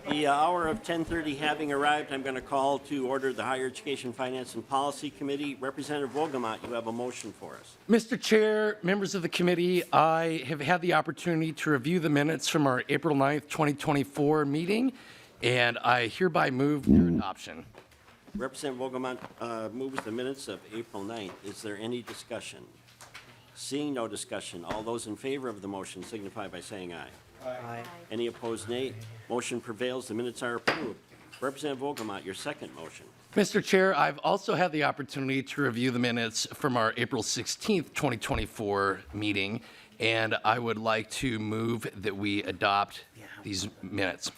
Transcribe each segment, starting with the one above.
The hour of 10:30 having arrived, I'm going to call to order the Higher Education, Finance, and Policy Committee. Representative Wolgamott, you have a motion for us. Mr. Chair, members of the committee, I have had the opportunity to review the minutes from our April 9th, 2024 meeting, and I hereby move their adoption. Representative Wolgamott moves the minutes of April 9th. Is there any discussion? Seeing no discussion, all those in favor of the motion signify by saying aye. Aye. Any opposed, nay. Motion prevails. The minutes are approved. Representative Wolgamott, your second motion. Mr. Chair, I've also had the opportunity to review the minutes from our April 16th, 2024 meeting, and I would like to move that we adopt these minutes.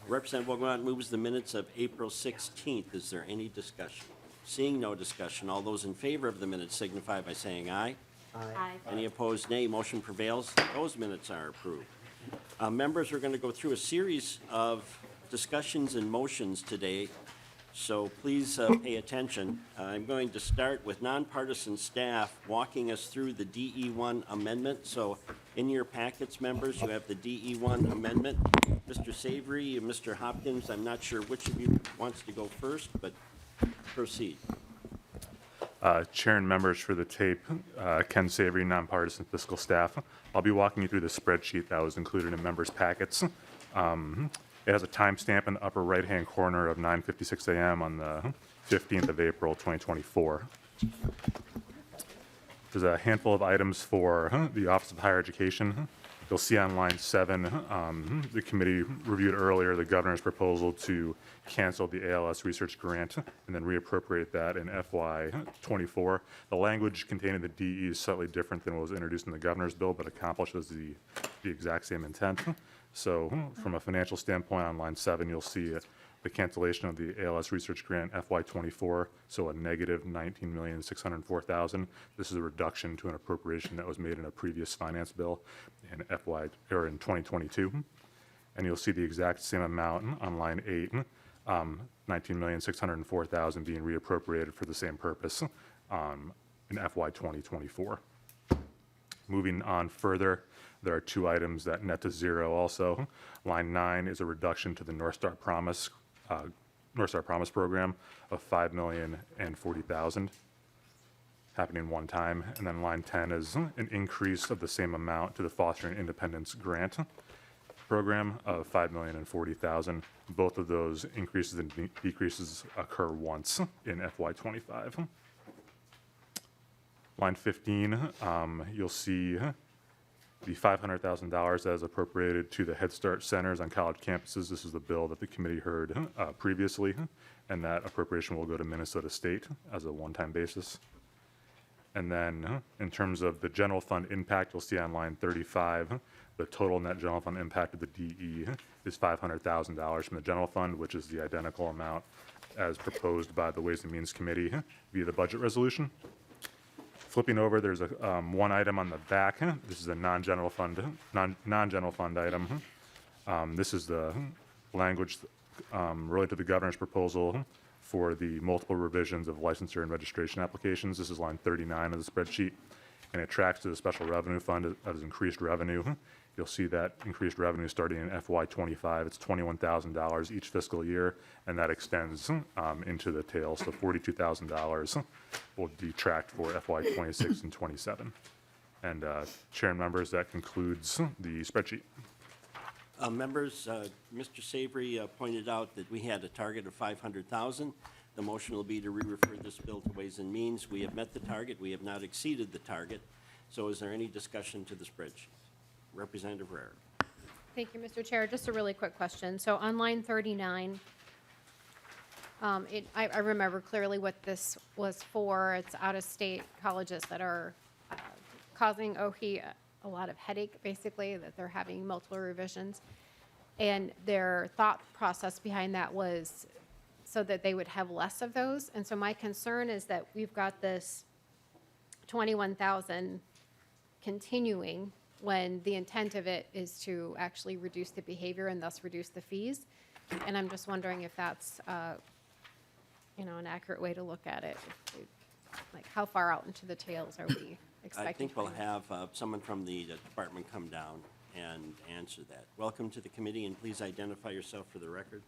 Representative Wolgamott moves the minutes of April 16th. Is there any discussion? Seeing no discussion, all those in favor of the minutes signify by saying aye. Aye. Any opposed, nay. Motion prevails. Those minutes are approved. Members, we're going to go through a series of discussions and motions today, so please pay attention. I'm going to start with nonpartisan staff walking us through the DE1 amendment. So in your packets, members, you have the DE1 amendment. Mr. Savory and Mr. Hopkins, I'm not sure which of you wants to go first, but proceed. Chair and members, for the tape, Ken Savory, nonpartisan fiscal staff. I'll be walking you through the spreadsheet that was included in members' packets. It has a timestamp in the upper right-hand corner of 9:56 a.m. on the 15th of April, 2024. There's a handful of items for the Office of Higher Education. You'll see on line 7, the committee reviewed earlier the governor's proposal to cancel the ALS research grant and then reappropriate that in FY24. The language contained in the DE is slightly different than what was introduced in the governor's bill, but accomplishes the exact same intent. So from a financial standpoint, on line 7, you'll see the cancellation of the ALS research grant FY24, so a negative $19,604,000. This is a reduction to an appropriation that was made in a previous finance bill in in 2022. And you'll see the exact same amount on line 8, $19,604,000 being reappropriated for the same purpose in FY 2024. Moving on further, there are 2 items that net to zero also. Line 9 is a reduction to the North Star Promise program of $5,040,000 happening one time. And then line 10 is an increase of the same amount to the Fostering Independence Grant program of $5,040,000. Both of those increases and decreases occur once in FY25. Line 15, you'll see the $500,000 that is appropriated to the Head Start centers on college campuses. This is the bill that the committee heard previously, and that appropriation will go to Minnesota State as a one-time basis. And then in terms of the general fund impact, you'll see on line 35, the total net general fund impact of the DE is $500,000 from the general fund, which is the identical amount as proposed by the Ways and Means Committee via the budget resolution. Flipping over, there's a one item on the back. This is a non-general fund item. This is the language related to the governor's proposal for the multiple revisions of licensure and registration applications. This is line 39 of the spreadsheet, and it tracks to the special revenue fund as increased revenue. You'll see that increased revenue starting in FY25. It's $21,000 each fiscal year, and that extends into the tail. So $42,000 will detract for FY26 and 27. And Chair and members, that concludes the spreadsheet. Members, Mr. Savory pointed out that we had a target of 500,000. The motion will be to re-refer this bill to Ways and Means. We have met the target. We have not exceeded the target. So is there any discussion to the spreadsheet? Representative Rare. Thank you, Mr. Chair. Just a really quick question. So on line 39, I remember clearly what this was for. It's out-of-state colleges that are causing OHE a lot of headache, basically, that they're having multiple revisions. And their thought process behind that was so that they would have less of those. And so my concern is that we've got this 21,000 continuing when the intent of it is to actually reduce the behavior and thus reduce the fees. And I'm just wondering if that's, an accurate way to look at it. Like, how far out into the tails are we expecting? I think we'll have someone from the department come down and answer that. Welcome to the committee, and please identify yourself for the record.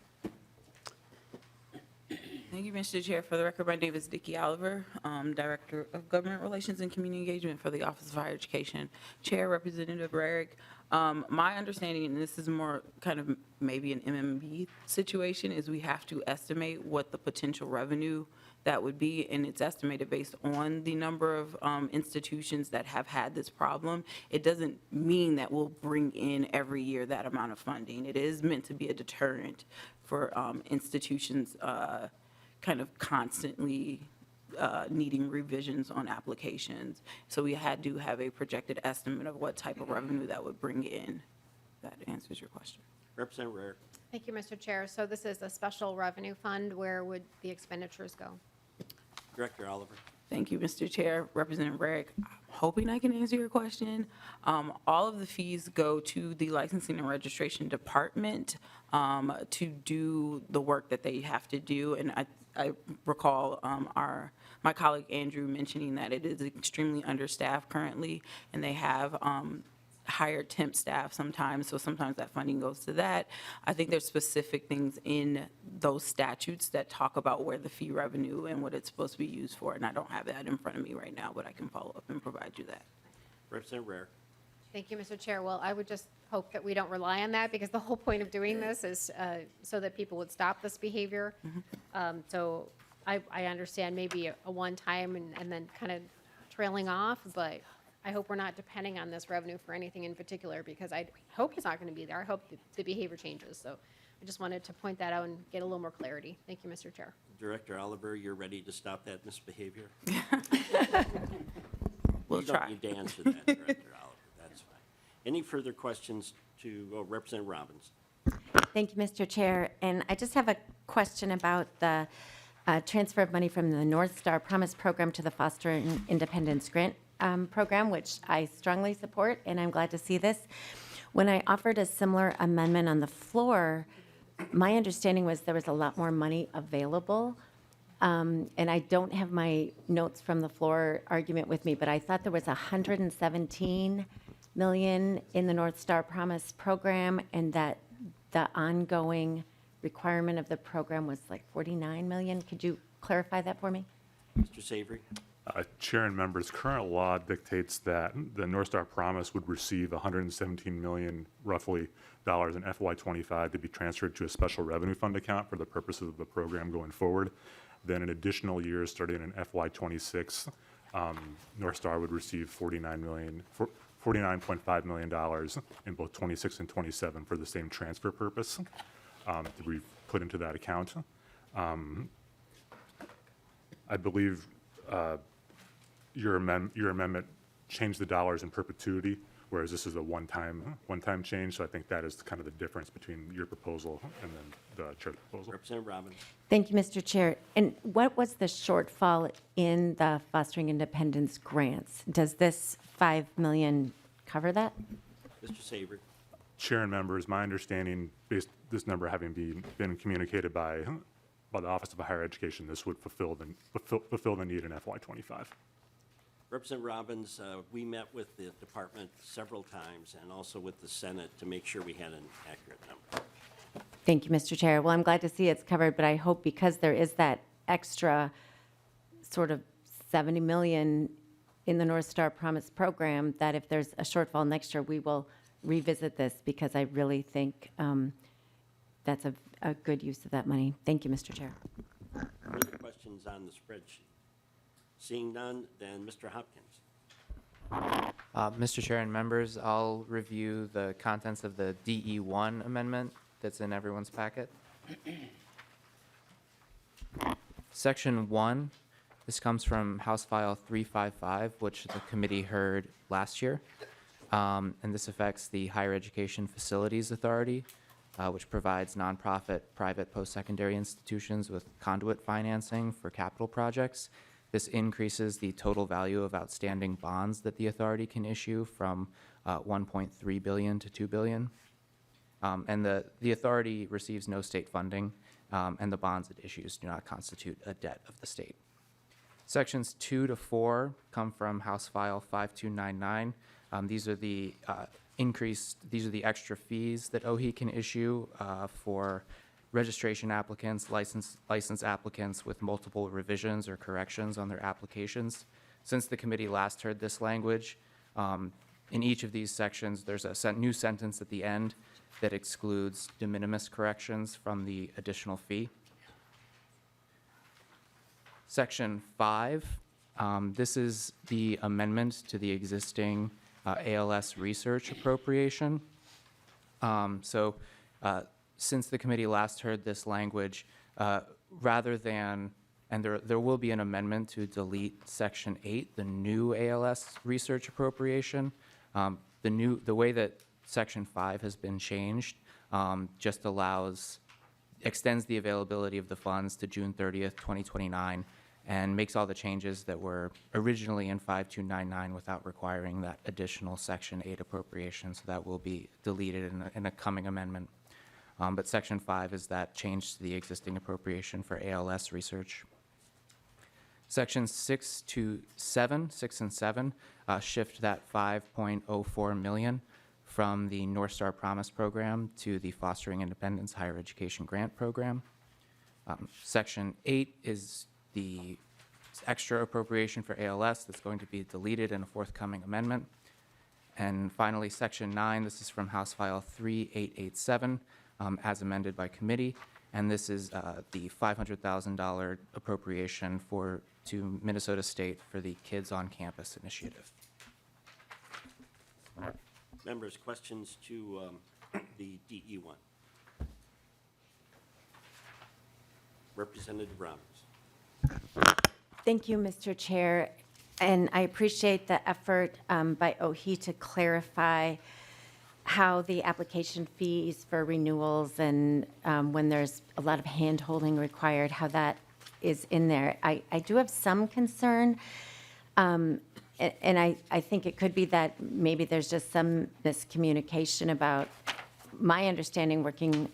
Thank you, Mr. Chair. For the record, my name is Nikki Oliver, Director of Government Relations and Community Engagement for the Office of Higher Education. Chair, Representative Rarick, my understanding, and this is more kind of maybe an MMB situation, is we have to estimate what the potential revenue that would be, and it's estimated based on the number of institutions that have had this problem. It doesn't mean that we'll bring in every year that amount of funding. It is meant to be a deterrent for institutions kind of constantly needing revisions on applications. So we had to have a projected estimate of what type of revenue that would bring in. That answers your question. Representative Rare. Thank you, Mr. Chair. So this is a special revenue fund. Where would the expenditures go? Director Oliver. Thank you, Mr. Chair. Representative Rarick, I'm hoping I can answer your question. All of the fees go to the Licensing and Registration Department to do the work that they have to do. And I recall my colleague Andrew mentioning that it is extremely understaffed currently, and they have hired temp staff sometimes, so sometimes that funding goes to that. I think there's specific things in those statutes that talk about where the fee revenue and what it's supposed to be used for, and I don't have that in front of me right now, but I can follow up and provide you that. Representative Rare. Thank you, Mr. Chair. Well, I would just hope that we don't rely on that, because the whole point of doing this is so that people would stop this behavior. So I understand maybe a one-time and then kind of trailing off, but I hope we're not depending on this revenue for anything in particular, because I hope he's not going to be there. I hope the behavior changes. So I just wanted to point that out and get a little more clarity. Thank you, Mr. Chair. Director Oliver, you're ready to stop that misbehavior? We'll You don't try. need to answer that, Director Oliver. That's fine. Any further questions to Representative Robbins? Thank you, Mr. Chair. And I just have a question about the transfer of money from the North Star Promise Program to the Fostering Independence Grant Program, which I strongly support, and I'm glad to see this. When I offered a similar amendment on the floor, my understanding was there was a lot more money available. And I don't have my notes from the floor argument with me, but I thought there was 117 million in the North Star Promise Program, and that the ongoing requirement of the program was like 49 million. Could you clarify that for me? Mr. Savory. Chair and members, current law dictates that the North Star Promise would receive 117 million, roughly, dollars in FY25 to be transferred to a special revenue fund account for the purposes of the program going forward. Then in additional years, starting in FY26, North Star would receive $49.5 million in both 26 and 27 for the same transfer purpose to be put into that account. I believe your amendment changed the dollars in perpetuity, whereas this is a one-time change. So I think that is kind of the difference between your proposal and then the chair's proposal. Representative Robbins. Thank you, Mr. Chair. And what was the shortfall in the Fostering Independence grants? Does this 5 million cover that? Mr. Savory. Chair and members, my understanding, based this number having been communicated by the Office of Higher Education, this would fulfill the need in FY25. Representative Robbins, we met with the department several times and also with the Senate to make sure we had an accurate number. Thank you, Mr. Chair. Well, I'm glad to see it's covered, but I hope because there is that extra sort of 70 million in the North Star Promise Program, that if there's a shortfall next year, we will revisit this, because I really think that's a good use of that money. Thank you, Mr. Chair. Further questions on the spreadsheet? Seeing none, then Mr. Hopkins. Mr. Chair and members, I'll review the contents of the DE1 amendment that's in everyone's packet. Section 1, this comes from House File 355, which the committee heard last year. And this affects the Higher Education Facilities Authority, which provides nonprofit private post-secondary institutions with conduit financing for capital projects. This increases the total value of outstanding bonds that the authority can issue from 1.3 billion to 2 billion. And the authority receives no state funding, and the bonds it issues do not constitute a debt of the state. Sections 2 to 4 come from House File 5299. These are the these are the extra fees that OHE can issue for registration applicants, license applicants with multiple revisions or corrections on their applications. Since the committee last heard this language, in each of these sections, there's a new sentence at the end that excludes de minimis corrections from the additional fee. Section 5, this is the amendment to the existing ALS research appropriation. Since the committee last heard this language, rather than, and there will be an amendment to delete Section 8, the new ALS research appropriation. The way that Section 5 has been changed just extends the availability of the funds to June 30th, 2029, and makes all the changes that were originally in 5299 without requiring that additional Section 8 appropriation. So that will be deleted in a coming amendment. But Section 5 is that change to the existing appropriation for ALS research. Sections 6 and 7 shift that $5.04 million from the North Star Promise Program to the Fostering Independence Higher Education Grant Program. Section 8 is the extra appropriation for ALS that's going to be deleted in a forthcoming amendment. And finally, Section 9, this is from House File 3887, as amended by committee. And this is the $500,000 appropriation to Minnesota State for the Kids on Campus initiative. Members, questions to the DE one? Representative Robbins. Thank you, Mr. Chair. And I appreciate the effort by OHE to clarify how the application fees for renewals and when there's a lot of hand-holding required, how that is in there. I do have some concern, and I think it could be that maybe there's just some miscommunication about my understanding working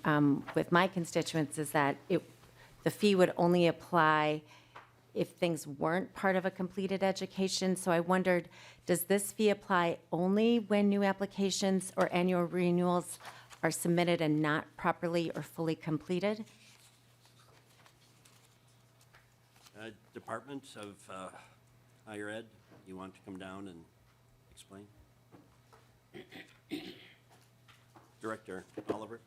with my constituents is that the fee would only apply if things weren't part of a completed education. So I wondered, does this fee apply only when new applications or annual renewals are submitted and not properly or fully completed? Department of Higher Ed, you want to come down and explain? Director Oliver.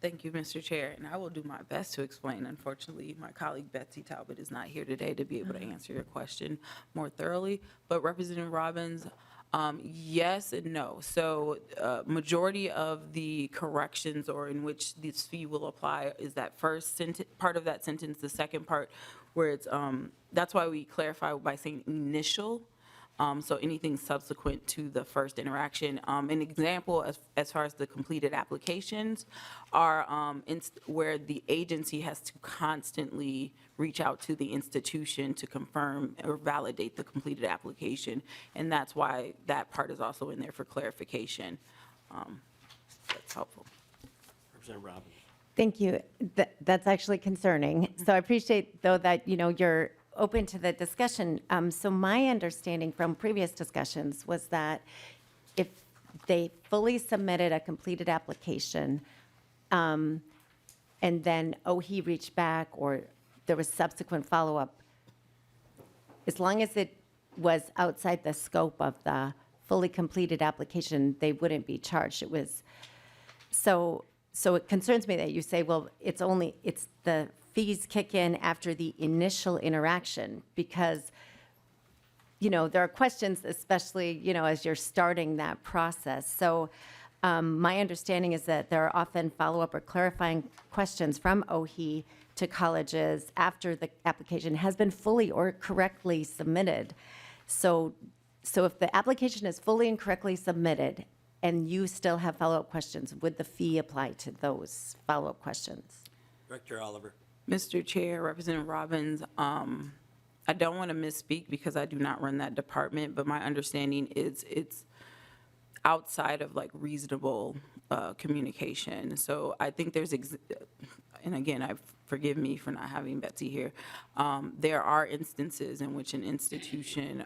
Thank you, Mr. Chair, and I will do my best to explain. Unfortunately, my colleague Betsy Talbot is not here today to be able to answer your question more thoroughly. But Representative Robbins, yes and no. So majority of the corrections or in which this fee will apply is that first part of that sentence, the second part where it's, that's why we clarify by saying initial. So anything subsequent to the first interaction. An example as far as the completed applications are where the agency has to constantly reach out to the institution to confirm or validate the completed application. And that's why that part is also in there for clarification. That's helpful. Representative Robbins. Thank you. That's actually concerning. So I appreciate, though, that, you're open to the discussion. So my understanding from previous discussions was that if they fully submitted a completed application, and then OHE reached back or there was subsequent follow-up, as long as it was outside the scope of the fully completed application, they wouldn't be charged. It was, so it concerns me that you say, well, it's the fees kick in after the initial interaction because, there are questions, especially, as you're starting that process. So my understanding is that there are often follow-up or clarifying questions from OHE to colleges after the application has been fully or correctly submitted. So if the application is fully and correctly submitted and you still have follow-up questions, would the fee apply to those follow-up questions? Director Oliver. Mr. Chair, Representative Robbins, I don't want to misspeak because I do not run that department, but my understanding is it's outside of like reasonable communication. So I think there's, and again, forgive me for not having Betsy here. There are instances in which an institution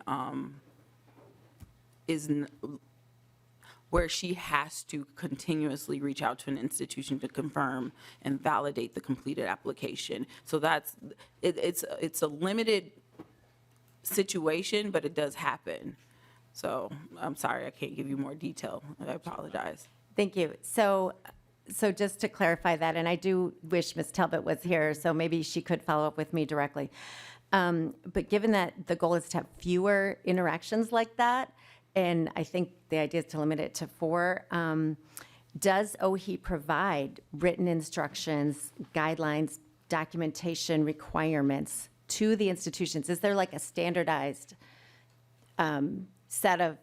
where she has to continuously reach out to an institution to confirm and validate the completed application. So that's, it's a limited situation, but it does happen. So I'm sorry, I can't give you more detail. I apologize. Thank you. So just to clarify that, and I do wish Ms. Talbot was here, so maybe she could follow up with me directly. But given that the goal is to have fewer interactions like that, and I think the idea is to limit it to 4, does OHE provide written instructions, guidelines, documentation requirements to the institutions? Is there like a standardized set of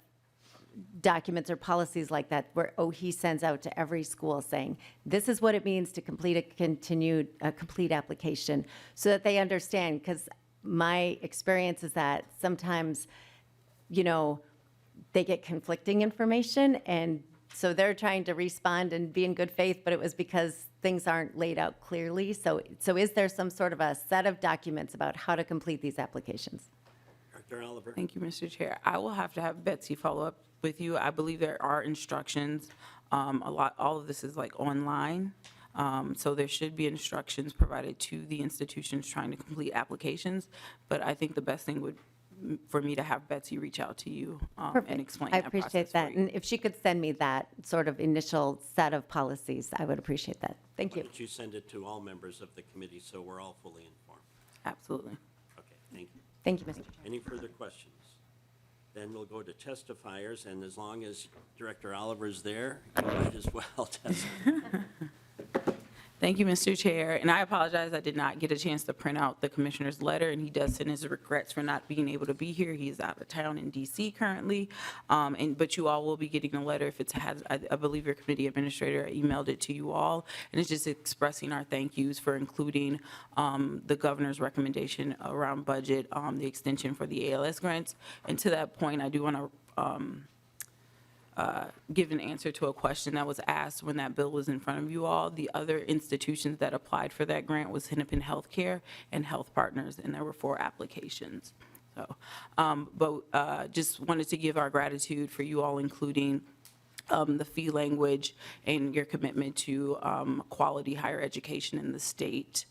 documents or policies like that where OHE sends out to every school saying, this is what it means to complete a complete application, so that they understand? Because my experience is that sometimes, they get conflicting information, and so they're trying to respond and be in good faith, but it was because things aren't laid out clearly. So is there some sort of a set of documents about how to complete these applications? Dr. Oliver? Thank you, Mr. Chair. I will have to have Betsy follow up with you. I believe there are instructions. All of this is like online. So there should be instructions provided to the institutions trying to complete applications. But I think the best thing would for me to have Betsy reach out to you and explain I that process appreciate for that. you. And if she could send me that sort of initial set of policies, I would appreciate that. Thank Why you. don't you send it to all members of the committee so we're all fully informed? Absolutely. Okay, thank you. Thank you, Mr. Chair. Any further questions? Then we'll go to testifiers, and as long as Director Oliver's there, you might as well testify. Thank you, Mr. Chair. And I apologize, I did not get a chance to print out the commissioner's letter, and he does send his regrets for not being able to be here. He is out of town in DC currently. But you all will be getting a letter if it's has, I believe your committee administrator emailed it to you all. And it's just expressing our thank yous for including the governor's recommendation around budget, the extension for the ALS grants. And to that point, I do want to give an answer to a question that was asked when that bill was in front of you all. The other institutions that applied for that grant was Hennepin Healthcare and Health Partners, and there were 4 applications. So, but just wanted to give our gratitude for you all including the fee language and your commitment to quality higher education in the state.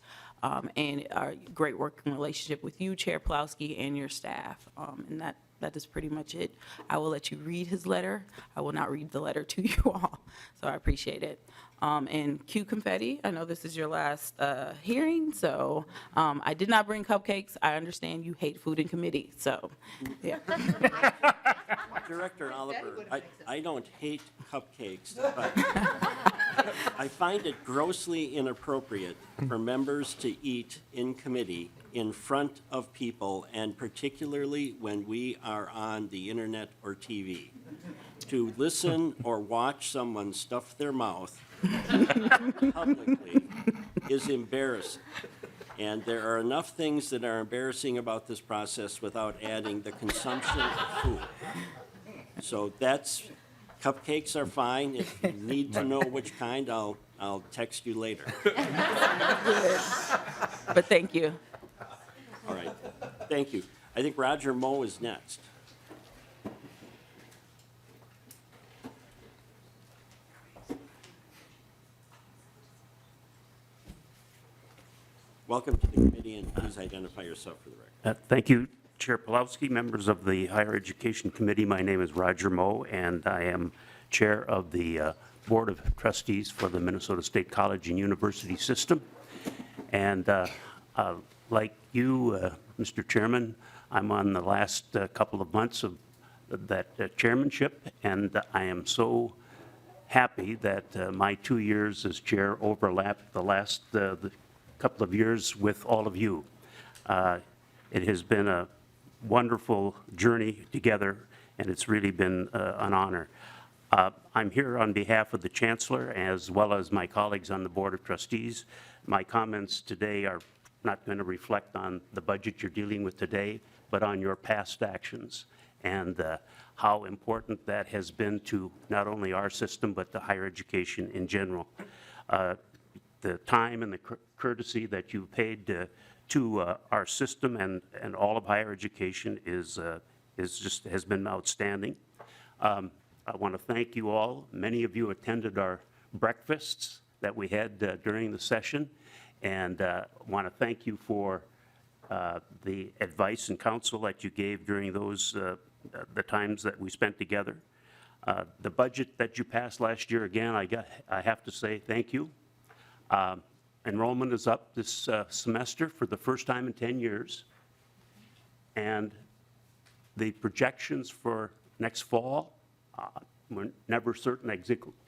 And our great working relationship with you, Chair Pelowski, and your staff. And that is pretty much it. I will let you read his letter. I will not read the letter to you all, so I appreciate it. And cue confetti, I know this is your last hearing, so I did not bring cupcakes. I understand you hate food in committee, so, yeah. Director Oliver, I don't hate cupcakes, but I find it grossly inappropriate for members to eat in committee in front of people, and particularly when we are on the internet or TV. To listen or watch someone stuff their mouth publicly is embarrassing. And there are enough things that are embarrassing about this process without adding the consumption of food. So cupcakes are fine. If you need to know which kind, I'll text you later. But thank you. All right, thank you. I think Roger Moe is next. Welcome to the committee, and please identify yourself for the record. Thank you, Chair Pelowski, members of the Higher Education Committee. My name is Roger Moe, and I am Chair of the Board of Trustees for the Minnesota State College and University System. And like you, Mr. Chairman, I'm on the last couple of months of that chairmanship, and I am so happy that my 2 years as chair overlapped the last couple of years with all of you. It has been a wonderful journey together, and it's really been an honor. I'm here on behalf of the Chancellor as well as my colleagues on the Board of Trustees. My comments today are not going to reflect on the budget you're dealing with today, but on your past actions and how important that has been to not only our system, but to higher education in general. The time and the courtesy that you've paid to our system and all of higher education has been outstanding. I want to thank you all. Many of you attended our breakfasts that we had during the session, and want to thank you for the advice and counsel that you gave during those, the times that we spent together. The budget that you passed last year, again, I have to say thank you. Enrollment is up this semester for the first time in 10 years. And the projections for next fall, we're never certain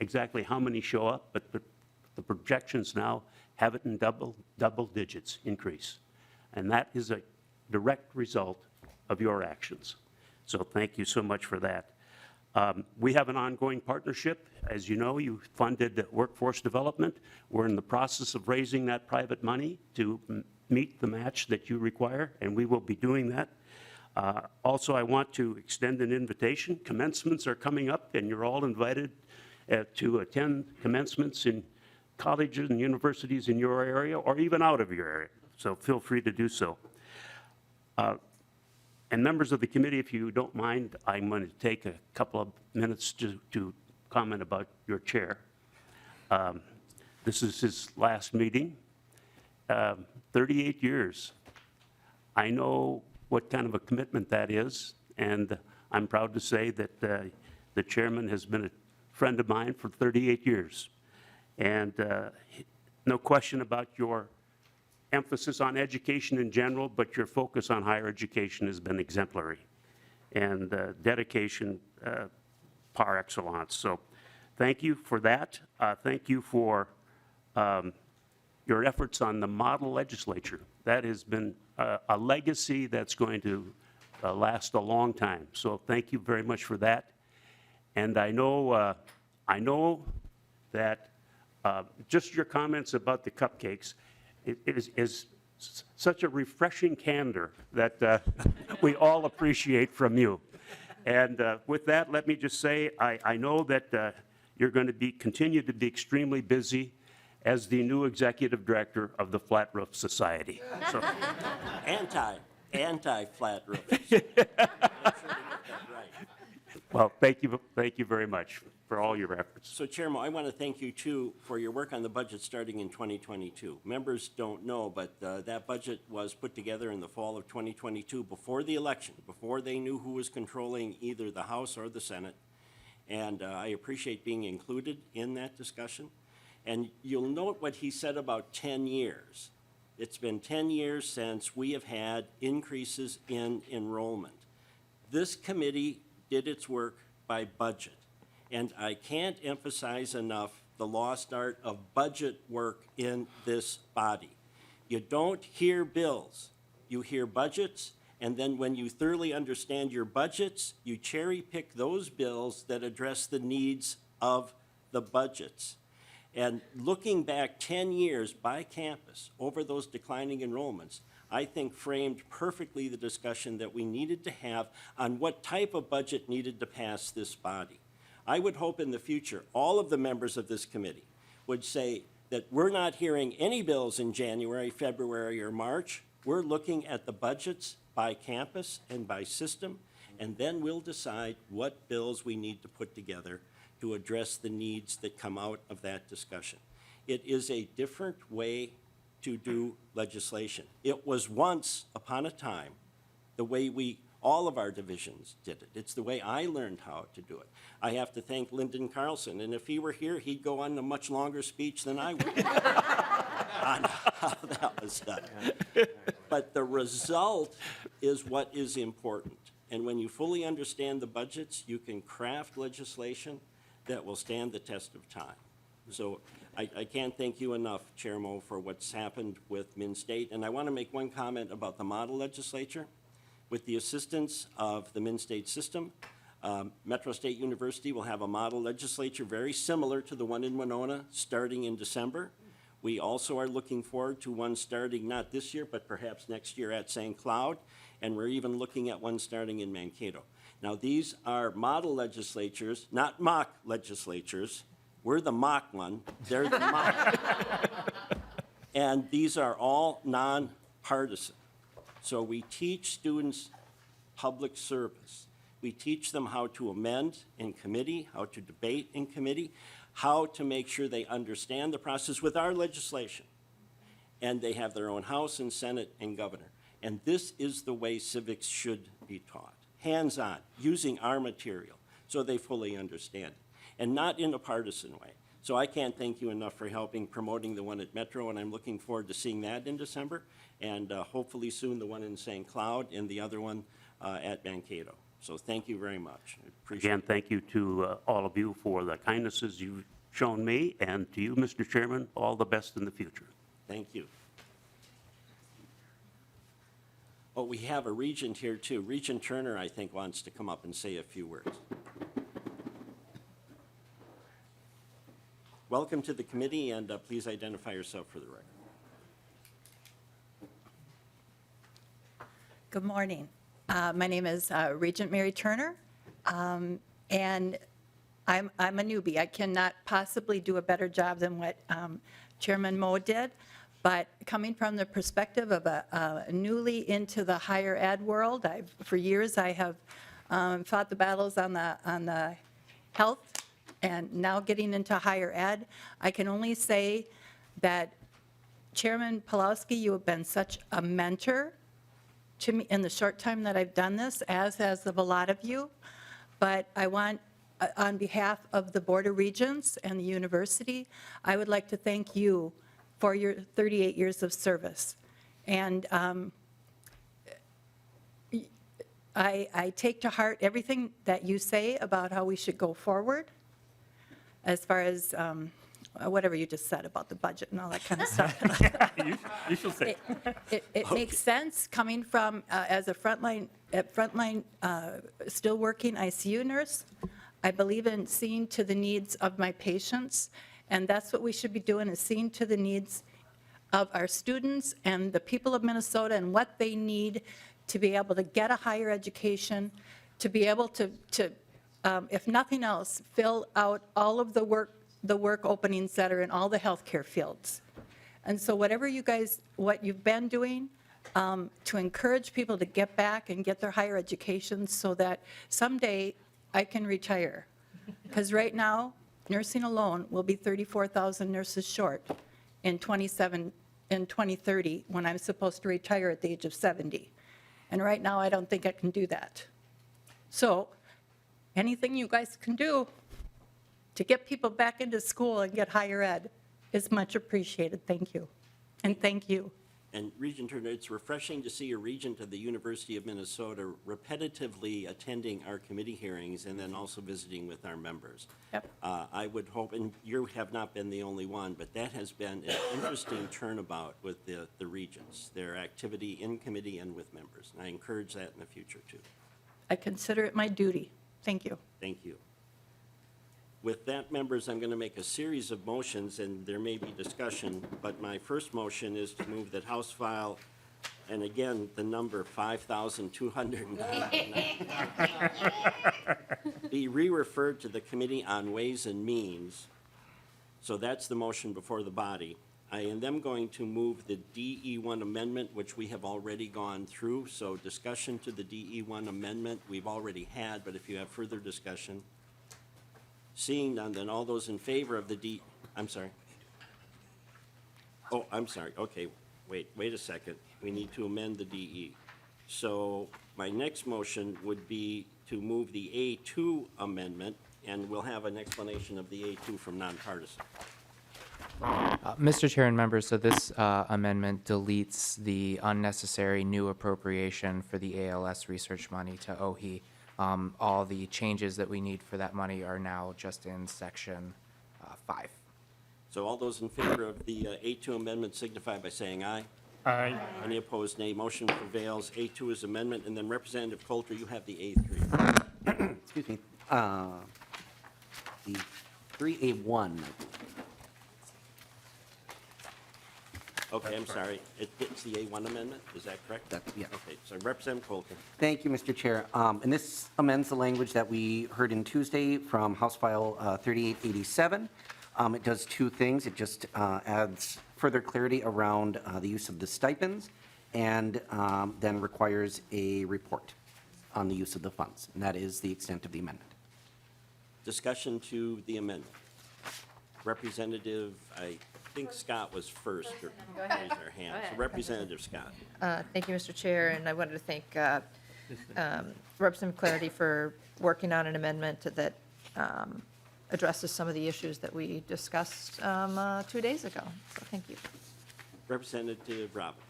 exactly how many show up, but the projections now have it in double digits increase. And that is a direct result of your actions. So thank you so much for that. We have an ongoing partnership. As you know, you funded workforce development. We're in the process of raising that private money to meet the match that you require, and we will be doing that. Also, I want to extend an invitation. Commencements are coming up, and you're all invited to attend commencements in colleges and universities in your area or even out of your area. So feel free to do so. And members of the committee, if you don't mind, I'm going to take a couple of minutes to comment about your chair. This is his last meeting. 38 years. I know what kind of a commitment that is, and I'm proud to say that the chairman has been a friend of mine for 38 years. And no question about your emphasis on education in general, but your focus on higher education has been exemplary, and dedication par excellence. So thank you for that. Thank you for your efforts on the model legislature. That has been a legacy that's going to last a long time. So thank you very much for that. And I know that just your comments about the cupcakes, it is such a refreshing candor that we all appreciate from you. And with that, let me just say, I know that you're going to continue to be extremely busy as the new executive director of the Flat Roof Society. So, Anti-flat roofs. Make sure we get that right. well, thank you very much for all your efforts. So Chairman, I want to thank you too for your work on the budget starting in 2022. Members don't know, but that budget was put together in the fall of 2022 before the election, before they knew who was controlling either the House or the Senate. And I appreciate being included in that discussion. And you'll note what he said about 10 years. It's been 10 years since we have had increases in enrollment. This committee did its work by budget. And I can't emphasize enough the lost art of budget work in this body. You don't hear bills, you hear budgets, and then when you thoroughly understand your budgets, you cherry pick those bills that address the needs of the budgets. And looking back 10 years by campus over those declining enrollments, I think framed perfectly the discussion that we needed to have on what type of budget needed to pass this body. I would hope in the future, all of the members of this committee would say that we're not hearing any bills in January, February, or March. We're looking at the budgets by campus and by system, and then we'll decide what bills we need to put together to address the needs that come out of that discussion. It is a different way to do legislation. It was once upon a time the way all of our divisions did it. It's the way I learned how to do it. I have to thank Lyndon Carlson, and if he were here, he'd go on a much longer speech than I would on how that was done. But the result is what is important. And when you fully understand the budgets, you can craft legislation that will stand the test of time. So I can't thank you enough, Chair Moe, for what's happened with Min State. And I want to make one comment about the model legislature. With the assistance of the Min State system, Metro State University will have a model legislature very similar to the one in Winona starting in December. We also are looking forward to one starting not this year, but perhaps next year at St. Cloud. And we're even looking at one starting in Mankato. Now, these are model legislatures, not mock legislatures. We're the mock one. They're the mock. And these are all nonpartisan. So we teach students public service. We teach them how to amend in committee, how to debate in committee, how to make sure they understand the process with our legislation. And they have their own House and Senate and governor. And this is the way civics should be taught, hands-on, using our material so they fully understand it, and not in a partisan way. So I can't thank you enough for helping promoting the one at Metro, and I'm looking forward to seeing that in December, and hopefully soon the one in St. Cloud and the other one at Mankato. So thank you very much. I appreciate Again, it. thank you to all of you for the kindnesses you've shown me, and to you, Mr. Chairman, all the best in the future. Thank you. Oh, we have a regent here too. Regent Turner, I think, wants to come up and say a few words. Welcome to the committee, and please identify yourself for the record. Good morning. My name is Regent Mary Turner, and I'm a newbie. I cannot possibly do a better job than what Chairman Moe did, but coming from the perspective of a newly into the higher ed world, for years I have fought the battles on the health, and now getting into higher ed, I can only say that Chairman Pelowski, you have been such a mentor to me in the short time that I've done this, as has of a lot of you. But I want, on behalf of the Board of Regents and the university, I would like to thank you for your 38 years of service. And I take to heart everything that you say about how we should go forward, as far as whatever you just said about the budget and all that kind of stuff. You shall say. It makes sense coming from, as a frontline still working ICU nurse. I believe in seeing to the needs of my patients, and that's what we should be doing, is seeing to the needs of our students and the people of Minnesota and what they need to be able to get a higher education, to be able to if nothing else, fill out all of the work openings that are in all the healthcare fields. And so whatever you guys, what you've been doing to encourage people to get back and get their higher education so that someday I can retire. Because right now, nursing alone will be 34,000 nurses short in 2030, when I'm supposed to retire at the age of 70. And right now, I don't think I can do that. So anything you guys can do to get people back into school and get higher ed is much appreciated. Thank you. And thank you. And Regent Turner, it's refreshing to see a regent of the University of Minnesota repetitively attending our committee hearings and then also visiting with our members. Yep. I would hope, and you have not been the only one, but that has been an interesting turnabout with the regents, their activity in committee and with members. And I encourage that in the future, too. I consider it my duty. Thank you. Thank you. With that, members, I'm going to make a series of motions, and there may be discussion, but my first motion is to move that House File, and again, the number 5,209, be re-referred to the Committee on Ways and Means. So that's the motion before the body. I am then going to move the DE1 amendment, which we have already gone through. So discussion to the DE1 amendment we've already had, but if you have further discussion. Seeing none, then all those in favor of the I'm sorry. Oh, I'm sorry. Okay, wait a second. We need to amend the DE. So my next motion would be to move the A2 amendment, and we'll have an explanation of the A2 from nonpartisan. Mr. Chair and members, so this amendment deletes the unnecessary new appropriation for the ALS research money to OHE. All the changes that we need for that money are now just in section 5. So all those in favor of the A2 amendment signify by saying aye. Aye. Any opposed, nay. Motion prevails. A2 is amendment, and then Representative Coulter, you have the A3. Excuse me, the 3A1. Okay, I'm sorry. It's the A1 amendment, is that correct? Yeah. Okay, so Representative Coulter. Thank you, Mr. Chair. And this amends the language that we heard in Tuesday from House File 3887. It does two things. It just adds further clarity around the use of the stipends and then requires a report. on the use of the funds. And that is the extent of the amendment. Discussion to the amendment. Representative, I think Scott was first to raise their hand. So Representative Scott. Thank you, Mr. Chair, and I wanted to thank Representative Clarity for working on an amendment that addresses some of the issues that we discussed 2 days ago. So thank you. Representative Robbins.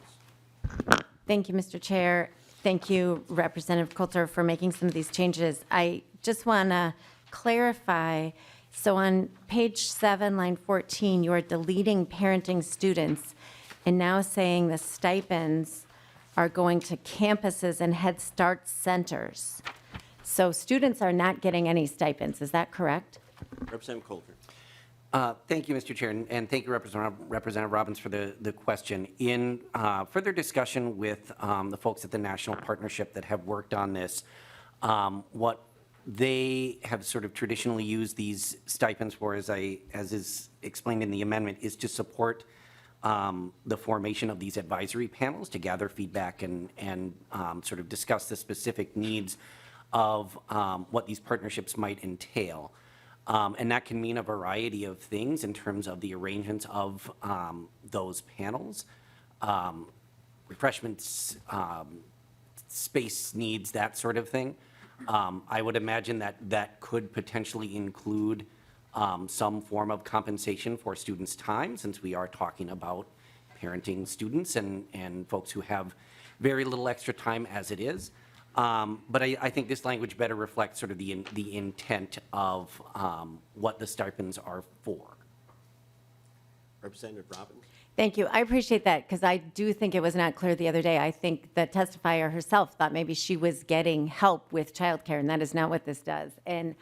Thank you, Mr. Chair. Thank you, Representative Coulter, for making some of these changes. I just want to clarify, so on page 7, line 14, you are deleting parenting students and now saying the stipends are going to campuses and Head Start centers. So students are not getting any stipends, is that correct? Representative Coulter. Thank you, Mr. Chair, and thank you, Representative Robbins, for the question. In further discussion with the folks at the National Partnership that have worked on this, what they have sort of traditionally used these stipends for, as is explained in the amendment, is to support the formation of these advisory panels to gather feedback and sort of discuss the specific needs of what these partnerships might entail. And that can mean a variety of things in terms of the arrangements of those panels, refreshments, space needs, that sort of thing. I would imagine that that could potentially include some form of compensation for students' time, since we are talking about parenting students and folks who have very little extra time as it is. But I think this language better reflects sort of the intent of what the stipends are for. Representative Robbins. Thank you. I appreciate that because I do think it was not clear the other day. I think the testifier herself thought maybe she was getting help with childcare, and that is not what this does. And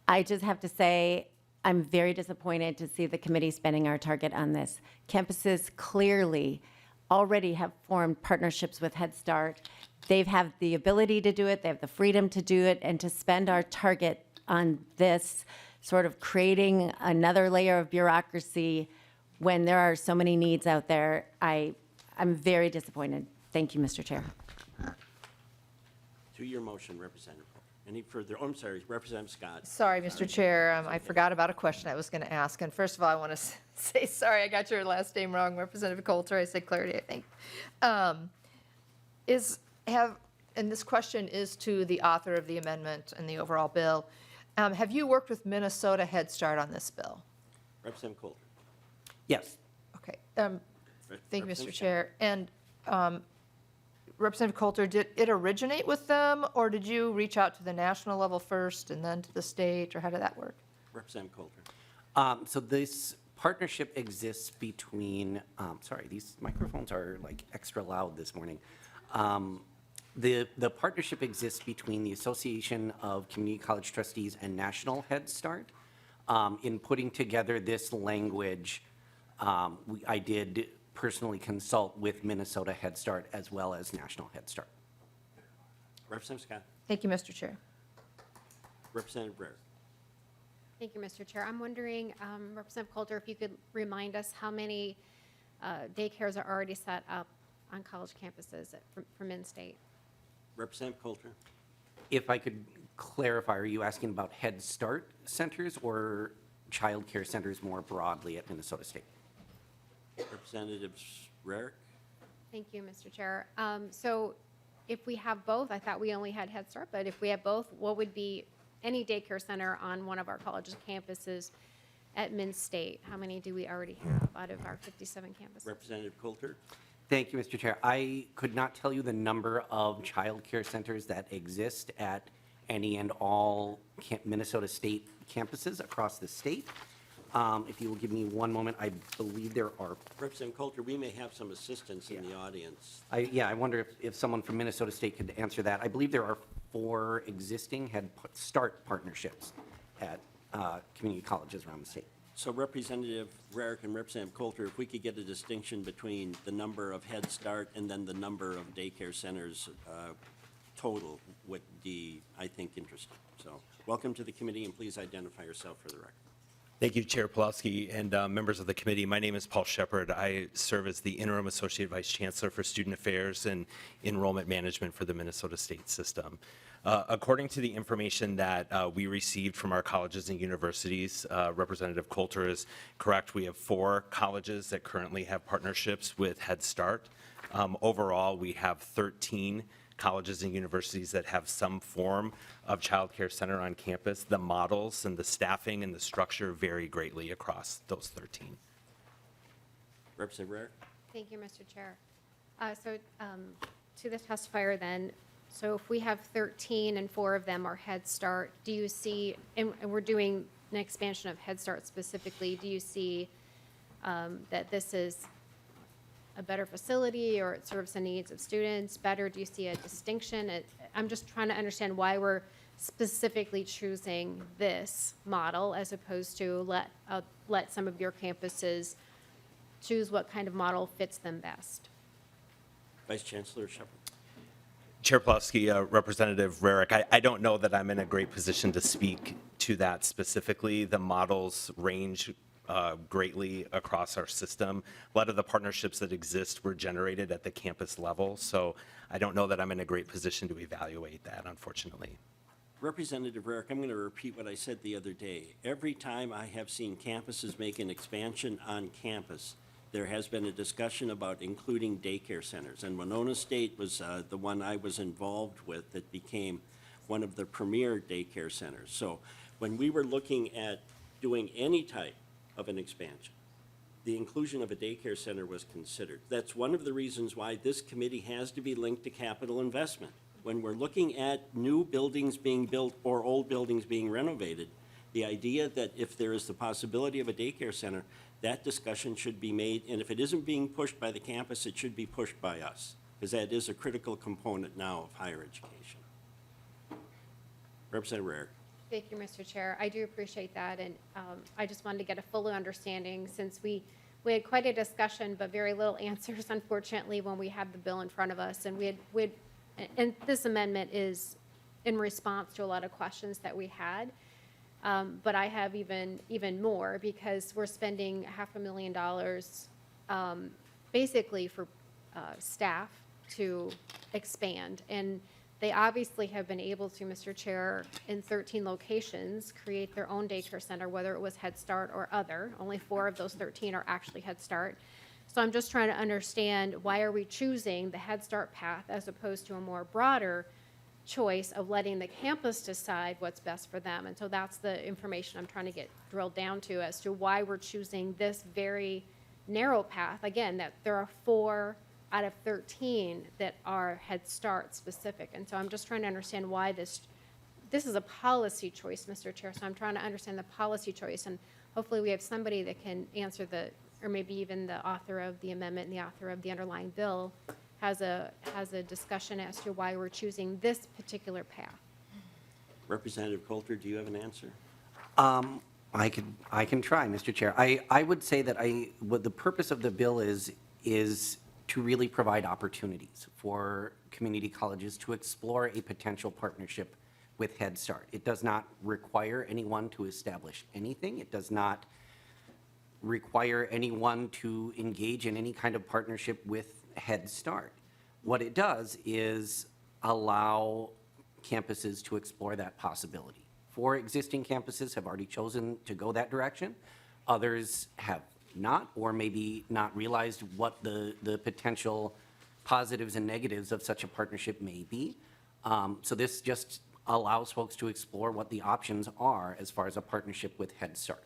I just have to say, I'm very disappointed to see the committee spending our target on this. Campuses clearly already have formed partnerships with Head Start. They have the ability to do it, they have the freedom to do it, and to spend our target on this, sort of creating another layer of bureaucracy when there are so many needs out there, I'm very disappointed. Thank you, Mr. Chair. To your motion, Representative Coulter. Any further, oh, I'm sorry, Representative Scott. Sorry, Mr. Chair, I forgot about a question I was going to ask. And first of all, I want to say, sorry, I got your last name wrong, Representative Coulter. I said Clarity, I think. And this question is to the author of the amendment and the overall bill. Have you worked with Minnesota Head Start on this bill? Representative Coulter. Yes. Okay. Thank you, Mr. Chair. And Representative Coulter, did it originate with them, or did you reach out to the national level first and then to the state, or how did that work? Representative Coulter. So this partnership exists between, sorry, these microphones are like extra loud this morning. The partnership exists between the Association of Community College Trustees and National Head Start. In putting together this language, I did personally consult with Minnesota Head Start as well as National Head Start. Representative Scott. Thank you, Mr. Chair. Representative Breyer. Thank you, Mr. Chair. I'm wondering, Representative Coulter, if you could remind us how many daycares are already set up on college campuses from in-state? Representative Coulter. If I could clarify, are you asking about Head Start centers or child care centers more broadly at Minnesota State? Representative Rarick. Thank you, Mr. Chair. So if we have both, I thought we only had Head Start, but if we have both, what would be any daycare center on one of our college's campuses at Min State? How many do we already have out of our 57 campuses? Representative Coulter. Thank you, Mr. Chair. I could not tell you the number of child care centers that exist at any and all Minnesota State campuses across the state. If you will give me one moment, I believe there are. Representative Coulter, we may have some assistance in the audience. I wonder if someone from Minnesota State could answer that. I believe there are 4 existing Head Start partnerships at community colleges around the state. So Representative Rarick and Representative Coulter, if we could get a distinction between the number of Head Start and then the number of daycare centers total would be, I think, interesting. So welcome to the committee, and please identify yourself for the record. Thank you, Chair Pelowski and members of the committee. My name is Paul Shepard. I serve as the Interim Associate Vice Chancellor for Student Affairs and Enrollment Management for the Minnesota State System. According to the information that we received from our colleges and universities, Representative Coulter is correct. We have 4 colleges that currently have partnerships with Head Start. Overall, we have 13 colleges and universities that have some form of child care center on campus. The models and the staffing and the structure vary greatly across those 13. Representative Rarick? Thank you, Mr. Chair. To the testifier then, so if we have 13 and 4 of them are Head Start, do you see, and we're doing an expansion of Head Start specifically, do you see that this is a better facility or it serves the needs of students better? Do you see a distinction? I'm just trying to understand why we're specifically choosing this model as opposed to let some of your campuses choose what kind of model fits them best. Vice Chancellor Shepard? Chair Pelowski, Representative Rarick, I don't know that I'm in a great position to speak to that specifically. The models range greatly across our system. A lot of the partnerships that exist were generated at the campus level, so I don't know that I'm in a great position to evaluate that, unfortunately. Representative Rarick, I'm going to repeat what I said the other day. Every time I have seen campuses make an expansion on campus, there has been a discussion about including daycare centers. And Winona State was the one I was involved with that became one of the premier daycare centers. So when we were looking at doing any type of an expansion, the inclusion of a daycare center was considered. That's one of the reasons why this committee has to be linked to capital investment. When we're looking at new buildings being built or old buildings being renovated, the idea that if there is the possibility of a daycare center, that discussion should be made, and if it isn't being pushed by the campus, it should be pushed by us, because that is a critical component now of higher education. Representative Rarick. Thank you, Mr. Chair. I do appreciate that, and I just wanted to get a full understanding since we had quite a discussion, but very little answers, unfortunately, when we had the bill in front of us. And and this amendment is in response to a lot of questions that we had. But I have even more because we're spending $500,000 basically for staff to expand. And they obviously have been able to, Mr. Chair, in 13 locations, create their own daycare center, whether it was Head Start or other. Only 4 of those 13 are actually Head Start. So I'm just trying to understand, why are we choosing the Head Start path as opposed to a more broader choice of letting the campus decide what's best for them? And so that's the information I'm trying to get drilled down to as to why we're choosing this very narrow path. Again, that there are 4 out of 13 that are Head Start specific. And so I'm just trying to understand why this is a policy choice, Mr. Chair. So I'm trying to understand the policy choice, and hopefully we have somebody that can answer or maybe even the author of the amendment and the author of the underlying bill has a discussion as to why we're choosing this particular path. Representative Coulter, do you have an answer? I can try, Mr. Chair. I would say that what the purpose of the bill is to really provide opportunities for community colleges to explore a potential partnership with Head Start. It does not require anyone to establish anything. It does not require anyone to engage in any kind of partnership with Head Start. What it does is allow campuses to explore that possibility. 4 existing campuses have already chosen to go that direction. Others have not, or maybe not realized what the potential positives and negatives of such a partnership may be. So this just allows folks to explore what the options are as far as a partnership with Head Start.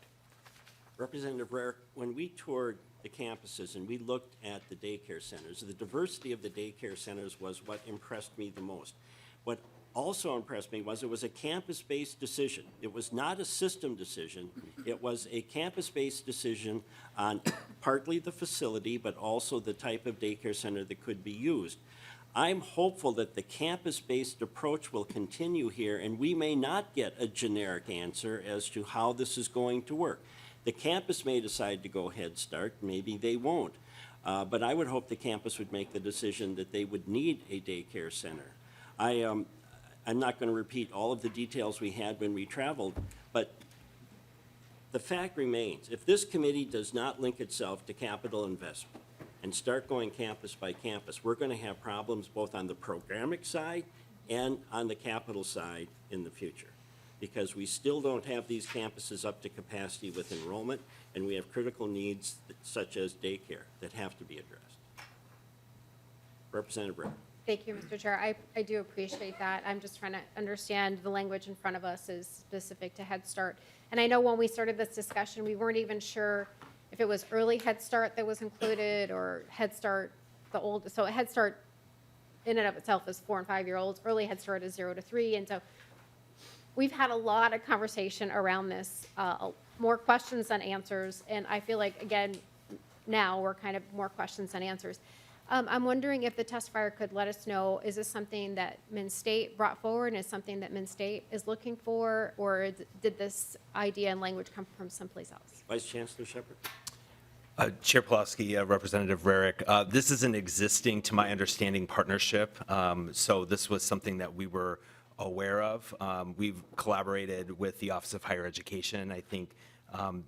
Representative Rarick, when we toured the campuses and we looked at the daycare centers, the diversity of the daycare centers was what impressed me the most. What also impressed me was it was a campus-based decision. It was not a system decision. It was a campus-based decision on partly the facility, but also the type of daycare center that could be used. I'm hopeful that the campus-based approach will continue here, and we may not get a generic answer as to how this is going to work. The campus may decide to go Head Start, maybe they won't. But I would hope the campus would make the decision that they would need a daycare center. I'm not going to repeat all of the details we had when we traveled, but the fact remains, if this committee does not link itself to capital investment and start going campus by campus, we're going to have problems both on the programmatic side and on the capital side in the future, because we still don't have these campuses up to capacity with enrollment, and we have critical needs such as daycare that have to be addressed. Representative Ritter. Thank you, Mr. Chair. I do appreciate that. I'm just trying to understand the language in front of us is specific to Head Start. And I know when we started this discussion, we weren't even sure if it was early Head Start that was included or Head Start, the old, so Head Start in and of itself is 4 and 5 year olds. Early Head Start is 0 to 3. And so we've had a lot of conversation around this, more questions than answers. And I feel like, again, now we're kind of more questions than answers. I'm wondering if the testifier could let us know, is this something that Minn State brought forward and is something that Minn State is looking for, or did this idea and language come from someplace else? Vice Chancellor Shepard. Chair Pelowski, Representative Rarick, this is an existing, to my understanding, partnership. So this was something that we were aware of. We've collaborated with the Office of Higher Education. I think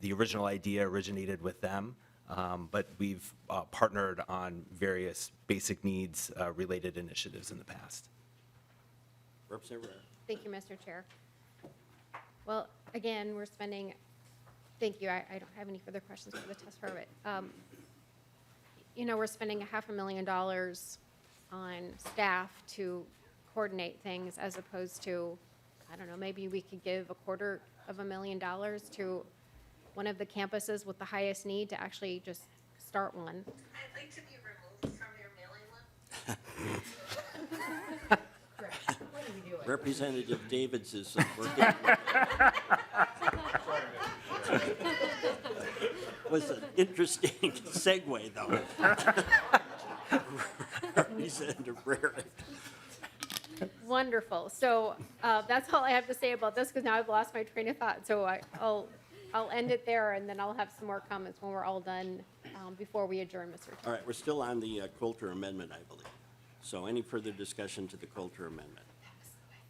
the original idea originated with them. But we've partnered on various basic needs related initiatives in the past. Representative Rarick. Thank you, Mr. Chair. Well, again, we're spending, thank you, I don't have any further questions for the testifier, but, you know, we're spending $500,000 on staff to coordinate things as opposed to, I don't know, maybe we could give $250,000 to one of the campuses with the highest need to actually just start one. I'd like to be removed from your mailing list. Representative Davids is working. Was an interesting segue, though. Representative Rarick. Wonderful. So that's all I have to say about this because now I've lost my train of thought. So I'll end it there and then I'll have some more comments when we're all done before we adjourn, Mr. Chair. All right, we're still on the Coulter Amendment, I believe. So any further discussion to the Coulter Amendment?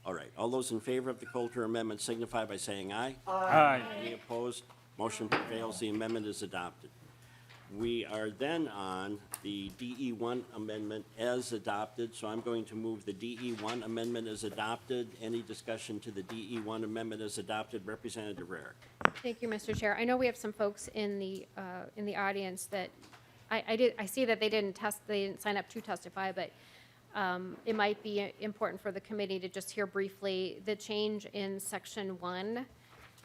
All right, all those in favor of the Coulter Amendment signify by saying aye. Aye. Any opposed? Motion prevails. The amendment is adopted. We are then on the DE1 amendment as adopted, so I'm going to move the DE1 amendment as adopted. Any discussion to the DE1 amendment as adopted? Representative Rarick. Thank you, Mr. Chair. I know we have some folks in the audience that I see that they didn't sign up to testify, but it might be important for the committee to just hear briefly the change in section 1,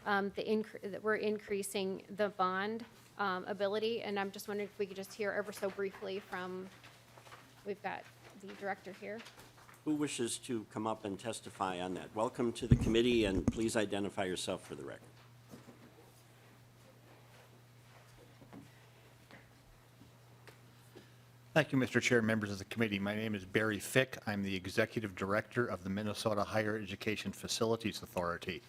that we're increasing the bond ability, and I'm just wondering if we could just hear ever so briefly from, we've got the director here. Who wishes to come up and testify on that? Welcome to the committee, and please identify yourself for the record. Thank you, Mr. Chair, members of the committee. My name is Barry Fick. I'm the Executive Director of the Minnesota Higher Education Facilities Authority.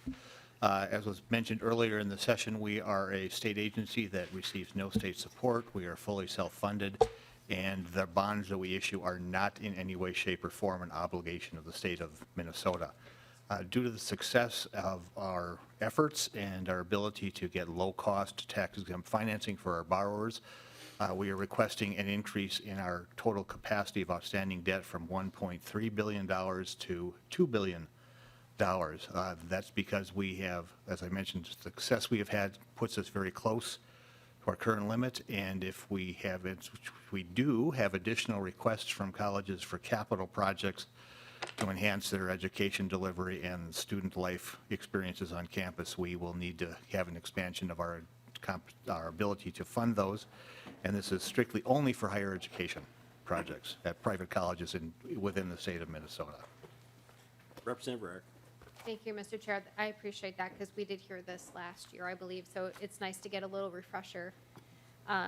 As was mentioned earlier in the session, we are a state agency that receives no state support. We are fully self-funded, and the bonds that we issue are not in any way, shape, or form an obligation of the state of Minnesota. Due to the success of our efforts and our ability to get low-cost tax-exempt financing for our borrowers, we are requesting an increase in our total capacity of outstanding debt from $1.3 billion to $2 billion. That's because we have, as I mentioned, the success we have had puts us very close to our current limit, and if we have, which we do have additional requests from colleges for capital projects to enhance their education delivery and student life experiences on campus, we will need to have an expansion of our ability to fund those, and this is strictly only for higher education projects at private colleges within the state of Minnesota. Representative Rarick. Thank you, Mr. Chair. I appreciate that because we did hear this last year, I believe. So it's nice to get a little refresher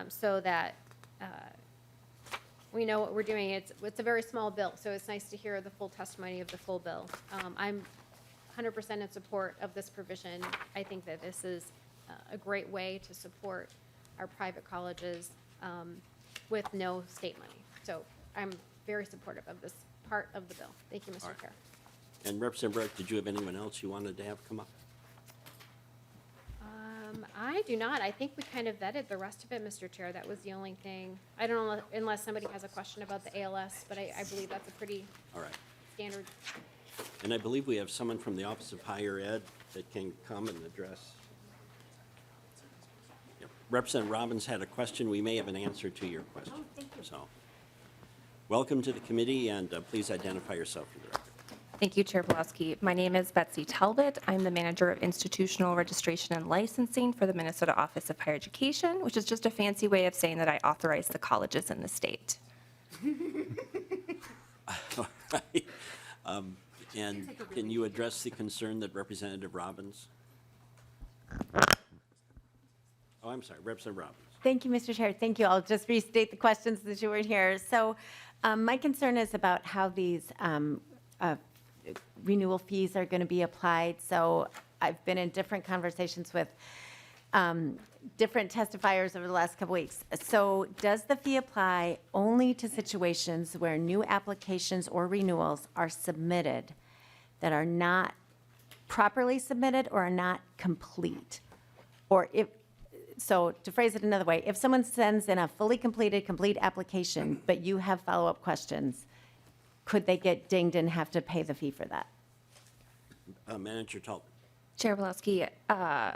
so that we know what we're doing. It's a very small bill, so it's nice to hear the full testimony of the full bill. I'm 100% in support of this provision. I think that this is a great way to support our private colleges with no state money. So I'm very supportive of this part of the bill. Thank you, Mr. Chair. And Representative Rarick, did you have anyone else you wanted to have come up? I do not. I think we kind of vetted the rest of it, Mr. Chair. That was the only thing. I don't know unless somebody has a question about the ALS, but I believe that's a pretty All right. standard. And I believe we have someone from the Office of Higher Ed that can come and address. Yep. Representative Robbins had a question. We may have an answer to your question. Oh, thank you. So, welcome to the committee, and please identify yourself for the record. Thank you, Chair Pelowski. My name is Betsy Talbot. I'm the Manager of Institutional Registration and Licensing for the Minnesota Office of Higher Education, which is just a fancy way of saying that I authorize the colleges in the state. All right. And can you address the concern that Representative Robbins? Oh, I'm sorry, Representative Robbins. Thank you, Mr. Chair. Thank you. I'll just restate the questions that you weren't here. So my concern is about how these renewal fees are going to be applied. So I've been in different conversations with different testifiers over the last couple weeks. So does the fee apply only to situations where new applications or renewals are submitted that are not properly submitted or are not complete? Or if, so to phrase it another way, if someone sends in a fully completed, complete application, but you have follow-up questions, could they get dinged and have to pay the fee for that? Manager Talbot. Chair Pelowski,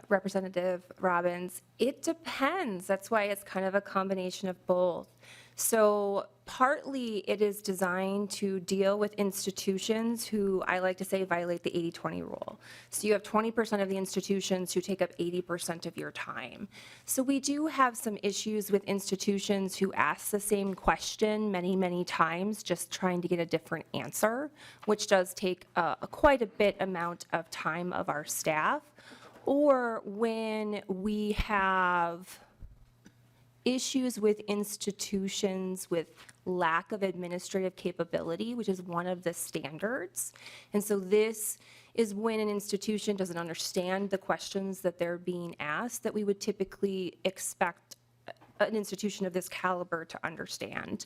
Representative Robbins, it depends. That's why it's kind of a combination of both. So partly it is designed to deal with institutions who, I like to say, violate the 80-20 rule. So you have 20% of the institutions who take up 80% of your time. So we do have some issues with institutions who ask the same question many, many times, just trying to get a different answer, which does take quite a bit amount of time of our staff. Or when we have issues with institutions with lack of administrative capability, which is one of the standards. And so this is when an institution doesn't understand the questions that they're being asked that we would typically expect an institution of this caliber to understand.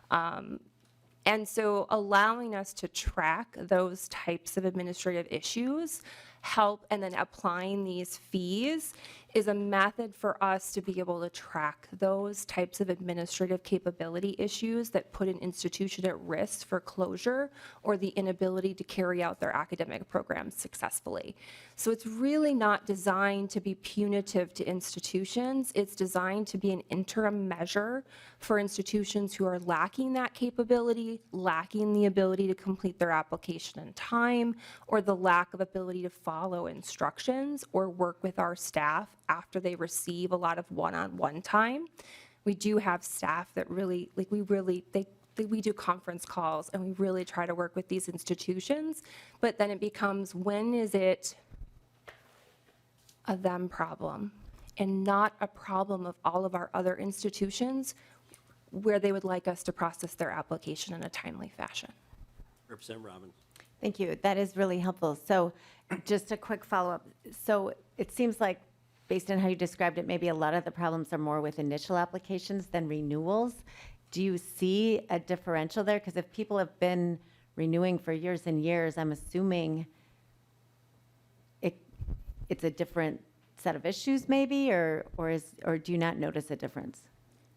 And so allowing us to track those types of administrative issues help, and then applying these fees is a method for us to be able to track those types of administrative capability issues that put an institution at risk for closure or the inability to carry out their academic programs successfully. So it's really not designed to be punitive to institutions. It's designed to be an interim measure for institutions who are lacking that capability, lacking the ability to complete their application in time, or the lack of ability to follow instructions or work with our staff after they receive a lot of one-on-one time. We do have staff that really, like we do conference calls and we really try to work with these institutions, but then it becomes, when is it a them problem and not a problem of all of our other institutions where they would like us to process their application in a timely fashion. Representative Robbins. Thank you. That is really helpful. So just a quick follow-up. So it seems like, based on how you described it, maybe a lot of the problems are more with initial applications than renewals. Do you see a differential there? Because if people have been renewing for years and years, I'm assuming it's a different set of issues maybe, or do you not notice a difference?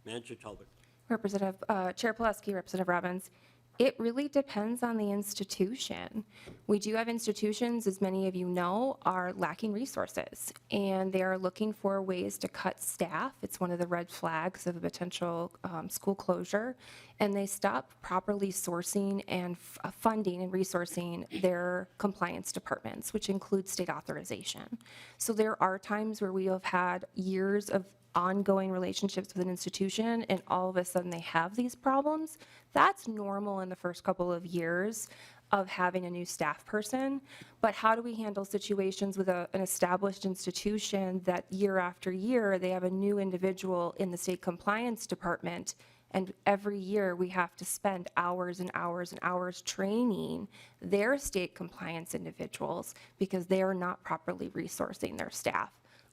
Manager Talbot. Representative, Chair Pelowski, Representative Robbins, it really depends on the institution. We do have institutions, as many of you know, are lacking resources, and they are looking for ways to cut staff. It's one of the red flags of a potential school closure, and they stop properly sourcing and funding and resourcing their compliance departments, which includes state authorization. So there are times where we have had years of ongoing relationships with an institution and all of a sudden they have these problems. That's normal in the first couple of years of having a new staff person. But how do we handle situations with an established institution that year after year they have a new individual in the state compliance department, and every year we have to spend hours and hours and hours training their state compliance individuals because they are not properly resourcing their staff,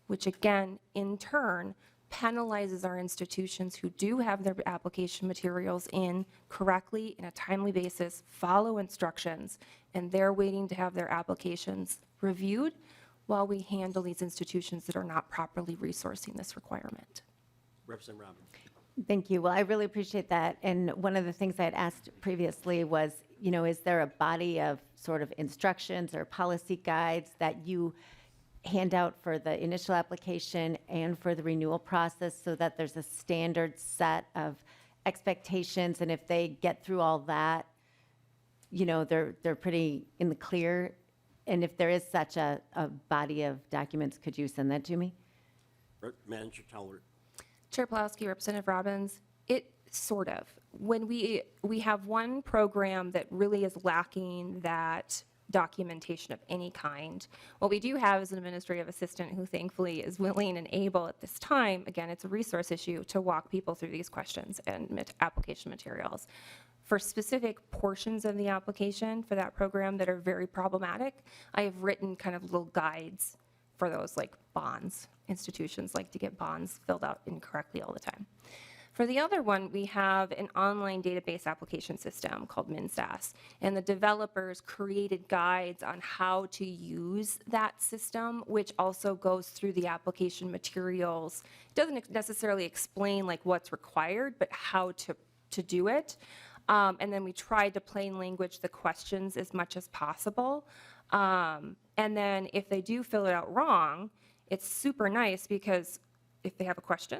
which again, in turn, penalizes our institutions who do have their application materials in correctly in a timely basis, follow instructions, and they're waiting to have their applications reviewed while we handle these institutions that are not properly resourcing this requirement. Representative Robbins. Thank you. Well, I really appreciate that. And one of the things I had asked previously was, is there a body of sort of instructions or policy guides that you hand out for the initial application and for the renewal process so that there's a standard set of expectations? And if they get through all that, they're pretty in the clear. And if there is such a body of documents, could you send that to me? Manager Talbert. Chair Pelowski, Representative Robbins, it sort of. When we have one program that really is lacking that documentation of any kind. What we do have is an administrative assistant who thankfully is willing and able at this time, again, it's a resource issue, to walk people through these questions and application materials. For specific portions of the application for that program that are very problematic, I have written kind of little guides for those, like bonds. Institutions like to get bonds filled out incorrectly all the time. For the other one, we have an online database application system called MinSAS, and the developers created guides on how to use that system, which also goes through the application materials. It doesn't necessarily explain like what's required, but how to do it. And then we tried to plain language the questions as much as possible. And then if they do fill it out wrong, it's super nice because if they have a question,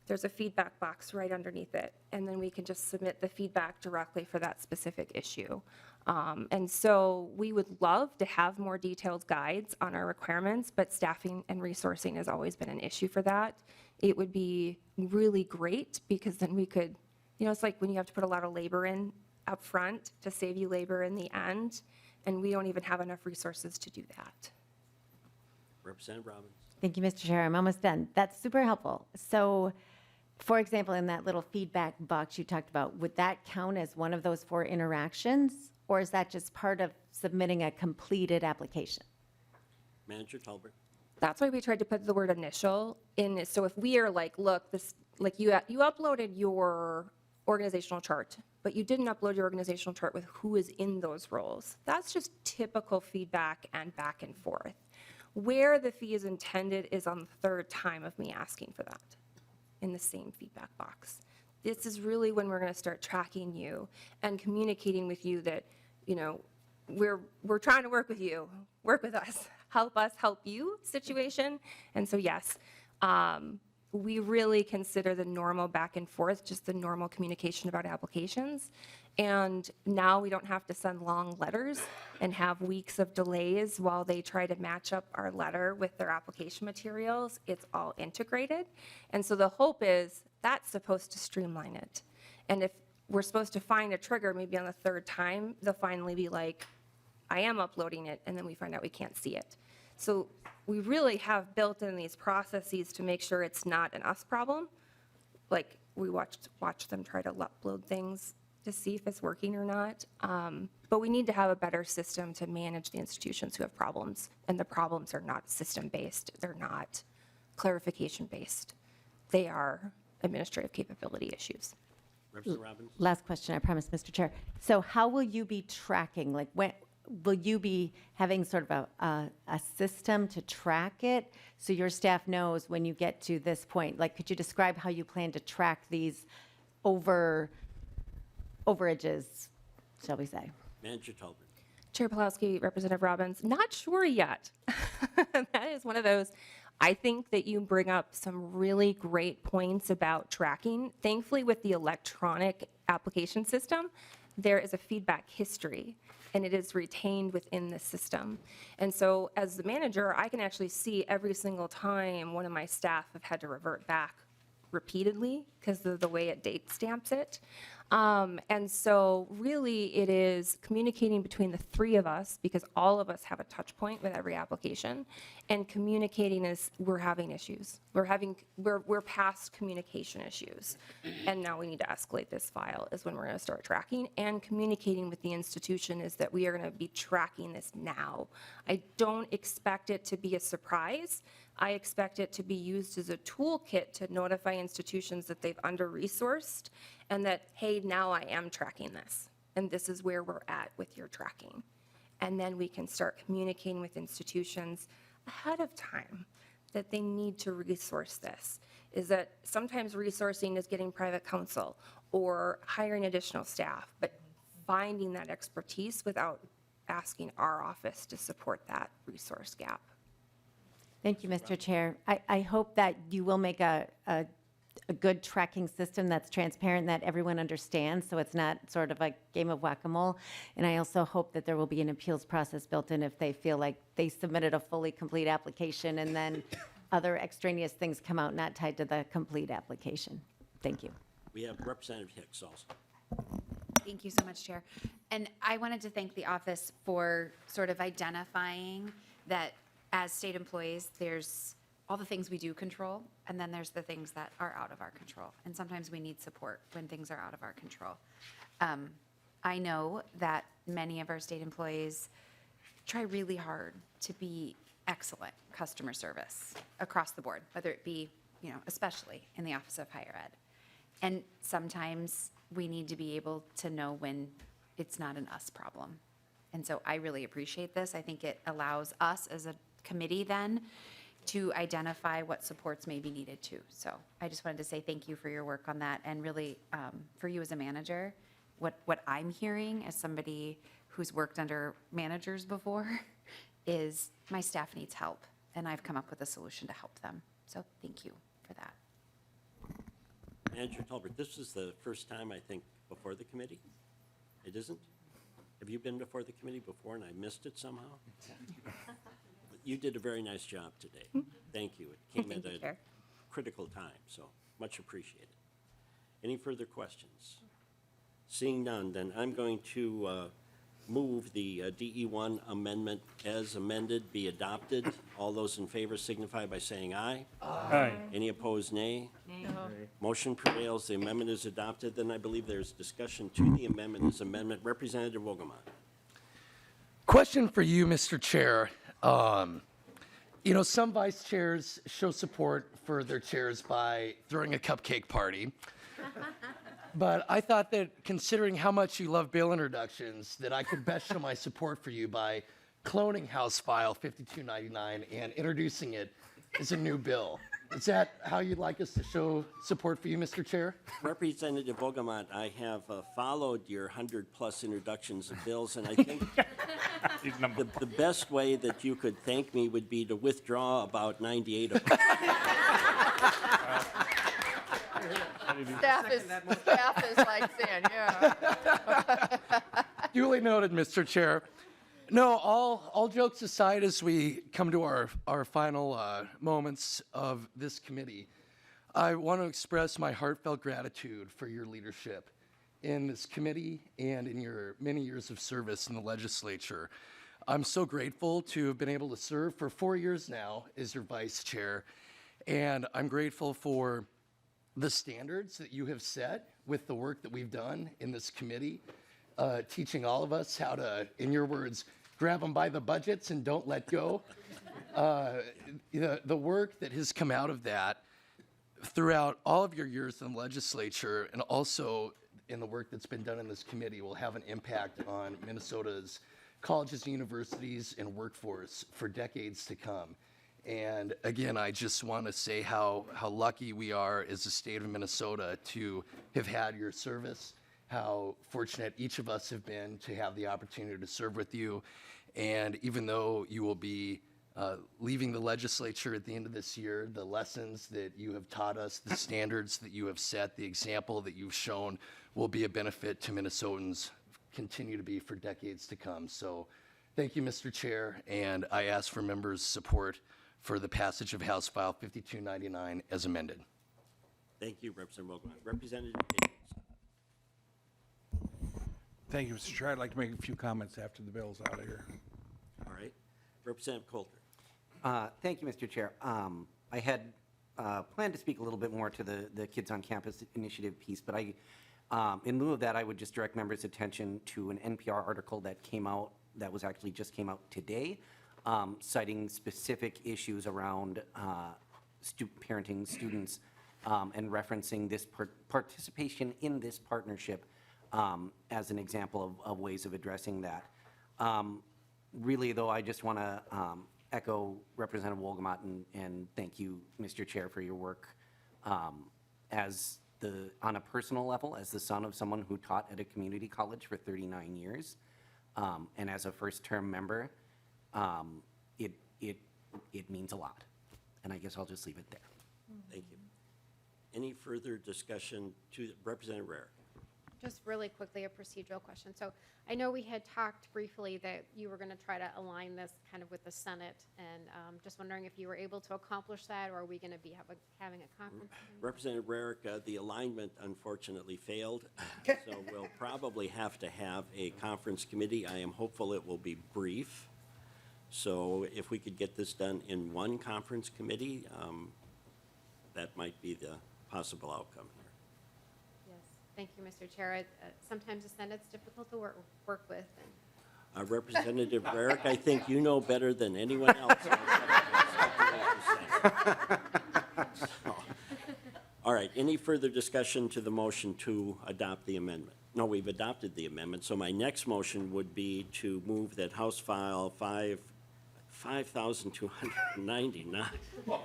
there's a feedback box right underneath it, and then we can just submit the feedback directly for that specific issue. And so we would love to have more detailed guides on our requirements, but staffing and resourcing has always been an issue for that. It would be really great because then we could, it's like when you have to put a lot of labor in up front to save you labor in the end, and we don't even have enough resources to do that. Representative Robbins. Thank you, Mr. Chair. I'm almost done. That's super helpful. So, for example, in that little feedback box you talked about, would that count as one of those 4 interactions, or is that just part of submitting a completed application? Manager Talbert. That's why we tried to put the word initial in. So if we are like, look, this, like you uploaded your organizational chart, but you didn't upload your organizational chart with who is in those roles. That's just typical feedback and back and forth. Where the fee is intended is on the 3rd time of me asking for that in the same feedback box. This is really when we're going to start tracking you and communicating with you that, we're trying to work with you, work with us help you situation. And so yes, we really consider the normal back and forth, just the normal communication about applications. And now we don't have to send long letters and have weeks of delays while they try to match up our letter with their application materials. It's all integrated. And so the hope is that's supposed to streamline it. And if we're supposed to find a trigger maybe on the 3rd time, they'll finally be like, I am uploading it, and then we find out we can't see it. So we really have built in these processes to make sure it's not an us problem. Like we watch them try to upload things to see if it's working or not. But we need to have a better system to manage the institutions who have problems. And the problems are not system-based. They're not clarification-based. They are administrative capability issues. Representative Robbins. Last question, I promise, Mr. Chair. So how will you be tracking? Like, when will you be having sort of a system to track it so your staff knows when you get to this point? Like, could you describe how you plan to track these overages, shall we say? Manager Talbert. Chair Pelowski, Representative Robbins, not sure yet. That is one of those. I think that you bring up some really great points about tracking. Thankfully, with the electronic application system, there is a feedback history, and it is retained within the system. And so as the manager, I can actually see every single time one of my staff have had to revert back repeatedly because of the way it date stamps it. And so really it is communicating between the 3 of us, because all of us have a touch point with every application, and communicating as we're having issues. We're past communication issues. And now we need to escalate this file is when we're going to start tracking, and communicating with the institution is that we are going to be tracking this now. I don't expect it to be a surprise. I expect it to be used as a toolkit to notify institutions that they've under-resourced and that, hey, now I am tracking this, and this is where we're at with your tracking. And then we can start communicating with institutions ahead of time that they need to resource this. Is that sometimes resourcing is getting private counsel or hiring additional staff, but finding that expertise without asking our office to support that resource gap. Thank you, Mr. Chair. I hope that you will make a good tracking system that's transparent, that everyone understands, so it's not sort of a game of whack-a-mole. And I also hope that there will be an appeals process built in if they feel like they submitted a fully complete application and then other extraneous things come out not tied to the complete application. Thank you. We have Representative Hicks also. Thank you so much, Chair. And I wanted to thank the office for sort of identifying that as state employees, there's all the things we do control, and then there's the things that are out of our control. And sometimes we need support when things are out of our control. I know that many of our state employees try really hard to be excellent customer service across the board, whether it be, especially in the Office of Higher Ed. And sometimes we need to be able to know when it's not an us problem. And so I really appreciate this. I think it allows us as a committee then to identify what supports may be needed too. So I just wanted to say thank you for your work on that, and really for you as a manager, what I'm hearing as somebody who's worked under managers before is my staff needs help, and I've come up with a solution to help them. So thank you for that. Manager Tolbert, this is the first time, I think, before the committee? It isn't? Have you been before the committee before and I missed it somehow? You did a very nice job today. Thank you. It came Thank at you, a Chair. critical time, so much appreciated. Any further questions? Seeing none, then I'm going to move the DE1 amendment as amended be adopted. All those in favor signify by saying aye. Aye. Any opposed, nay? No. Motion prevails. The amendment is adopted. Then I believe there's discussion to the amendment as amendment. Representative Wogelman. Question for you, Mr. Chair. Some vice chairs show support for their chairs by throwing a cupcake party. But I thought that considering how much you love bill introductions, that I could best show my support for you by cloning House File 5299 and introducing it as a new bill. Is that how you'd like us to show support for you, Mr. Chair? Representative Vogelmont, I have followed your 100-plus introductions of bills, and I think the best way that you could thank me would be to withdraw about 98 of them. Staff is like saying, yeah. Duly noted, Mr. Chair. No, all jokes aside, as we come to our final moments of this committee, I want to express my heartfelt gratitude for your leadership in this committee and in your many years of service in the legislature. I'm so grateful to have been able to serve for 4 years now as your vice chair, and I'm grateful for the standards that you have set with the work that we've done in this committee, teaching all of us how to, in your words, grab them by the budgets and don't let go. The work that has come out of that throughout all of your years in the legislature and also in the work that's been done in this committee will have an impact on Minnesota's colleges and universities and workforce for decades to come. And again, I just want to say how lucky we are as the state of Minnesota to have had your service, how fortunate each of us have been to have the opportunity to serve with you. And even though you will be leaving the legislature at the end of this year, the lessons that you have taught us, the standards that you have set, the example that you've shown will be a benefit to Minnesotans, continue to be for decades to come. So thank you, Mr. Chair, and I ask for members' support for the passage of House File 5299 as amended. Thank you, Representative Vogelmont. Representative Higgins. Thank you, Mr. Chair. I'd like to make a few comments after the bill's out of here. All right. Representative Coulter. Thank you, Mr. Chair. I had planned to speak a little bit more to the Kids on Campus initiative piece, but in lieu of that, I would just direct members' attention to an NPR article that came out, that was actually just came out today, citing specific issues around parenting students and referencing this participation in this partnership as an example of ways of addressing that. Really, though, I just want to echo Representative Wolgamott and thank you, Mr. Chair, for your work on a personal level, as the son of someone who taught at a community college for 39 years, and as a first-term member, it means a lot. And I guess I'll just leave it there. Thank you. Any further discussion to Representative Rarick? Just really quickly, a procedural question. So I know we had talked briefly that you were going to try to align this kind of with the Senate, and just wondering if you were able to accomplish that, or are we going to be having a conference? Representative Rarick, the alignment unfortunately failed, so we'll probably have to have a conference committee. I am hopeful it will be brief. So if we could get this done in one conference committee, that might be the possible outcome here. Yes, thank you, Mr. Chair. Sometimes the Senate's difficult to work with. And Representative Rarick, I think you know better than anyone else. So, all right, any further discussion to the motion to adopt the amendment? No, we've adopted the amendment, so my next motion would be to move that House File 5,299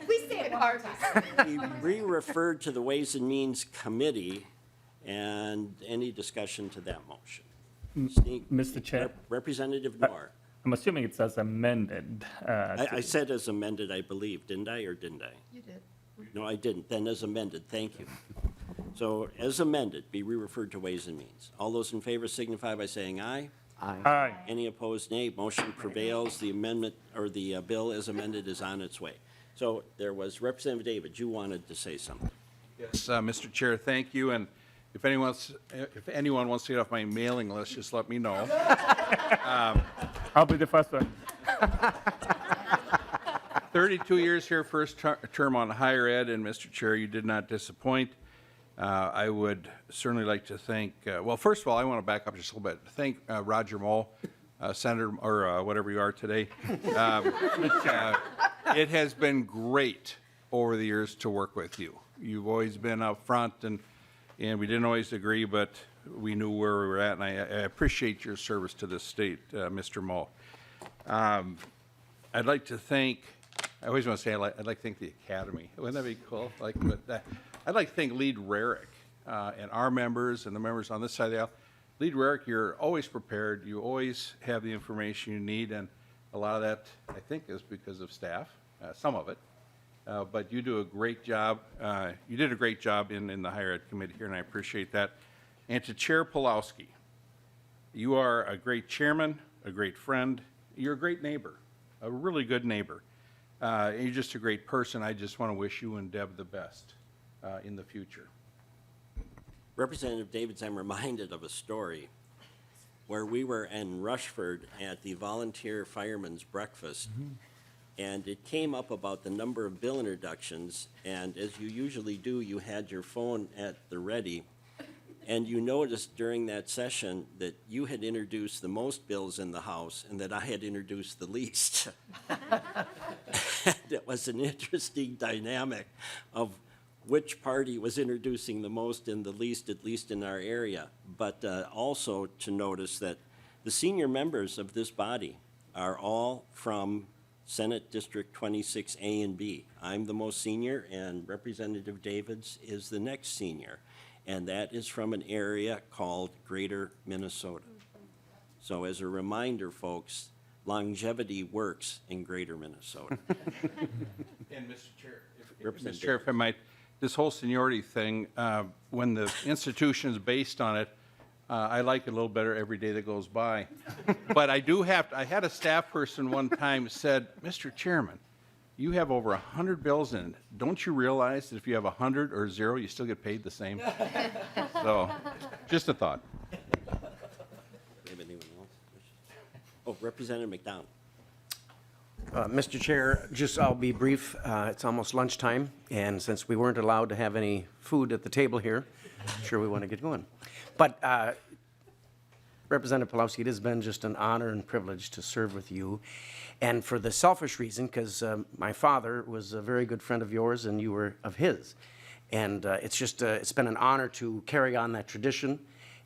please say it hard. be re-referred to the Ways and Means Committee, and any discussion to that motion? Steve- Mr. Chair, Representative Noor. I'm assuming it says amended. I said as amended, I believe, didn't I, or didn't I? You did. No, I didn't. Then as amended, thank you. So as amended, be re-referred to Ways and Means. All those in favor signify by saying aye. Aye. Any opposed, nay. Motion prevails. The amendment, or the bill as amended, is on its way. So there was Representative David, you wanted to say something. Yes, Mr. Chair, thank you, and if anyone wants to get off my mailing list, just let me know. I'll be the first one. 32 years here, first term on higher ed, and Mr. Chair, you did not disappoint. I would certainly like to thank, well, first of all, I want to back up just a little bit. Thank Roger Moe, Senator, or whatever you are today. It has been great over the years to work with you. You've always been up front, and we didn't always agree, but we knew where we were at, and I appreciate your service to this state, Mr. Moe. I'd like to thank, I always want to say I'd like to thank the Academy. Wouldn't that be cool? I'd like to thank Lead Rarick and our members and the members on this side of the aisle. Lead Rarick, you're always prepared. You always have the information you need, and a lot of that, I think, is because of staff, some of it. But you do a great job. You did a great job in the Higher Ed Committee here, and I appreciate that. And to Chair Pelowski, you are a great chairman, a great friend. You're a great neighbor, a really good neighbor. And you're just a great person. I just want to wish you and Deb the best in the future. Representative Davids, I'm reminded of a story where we were in Rushford at the volunteer firemen's breakfast, and it came up about the number of bill introductions, and as you usually do, you had your phone at the ready, and you noticed during that session that you had introduced the most bills in the House and that I had introduced the least. It was an interesting dynamic of which party was introducing the most and the least, at least in our area. But also to notice that the senior members of this body are all from Senate District 26A and B. I'm the most senior, and Representative Davids is the next senior. And that is from an area called Greater Minnesota. So as a reminder, folks, longevity works in Greater Minnesota. And Mr. Chair, if I might, this whole seniority thing, when the institution is based on it, I like it a little better every day that goes by. But I had a staff person one time said, Mr. Chairman, you have over 100 bills in it. Don't you realize that if you have 100 or 0, you still get paid the same? So, just a thought. Do you have anyone else? Oh, Representative McDonald. Mr. Chair, I'll be brief. It's almost lunchtime, and since we weren't allowed to have any food at the table here, I'm sure we want to get going. But Representative Pelowski, it has been just an honor and privilege to serve with you. And for the selfish reason, because my father was a very good friend of yours and you were of his. And it's been an honor to carry on that tradition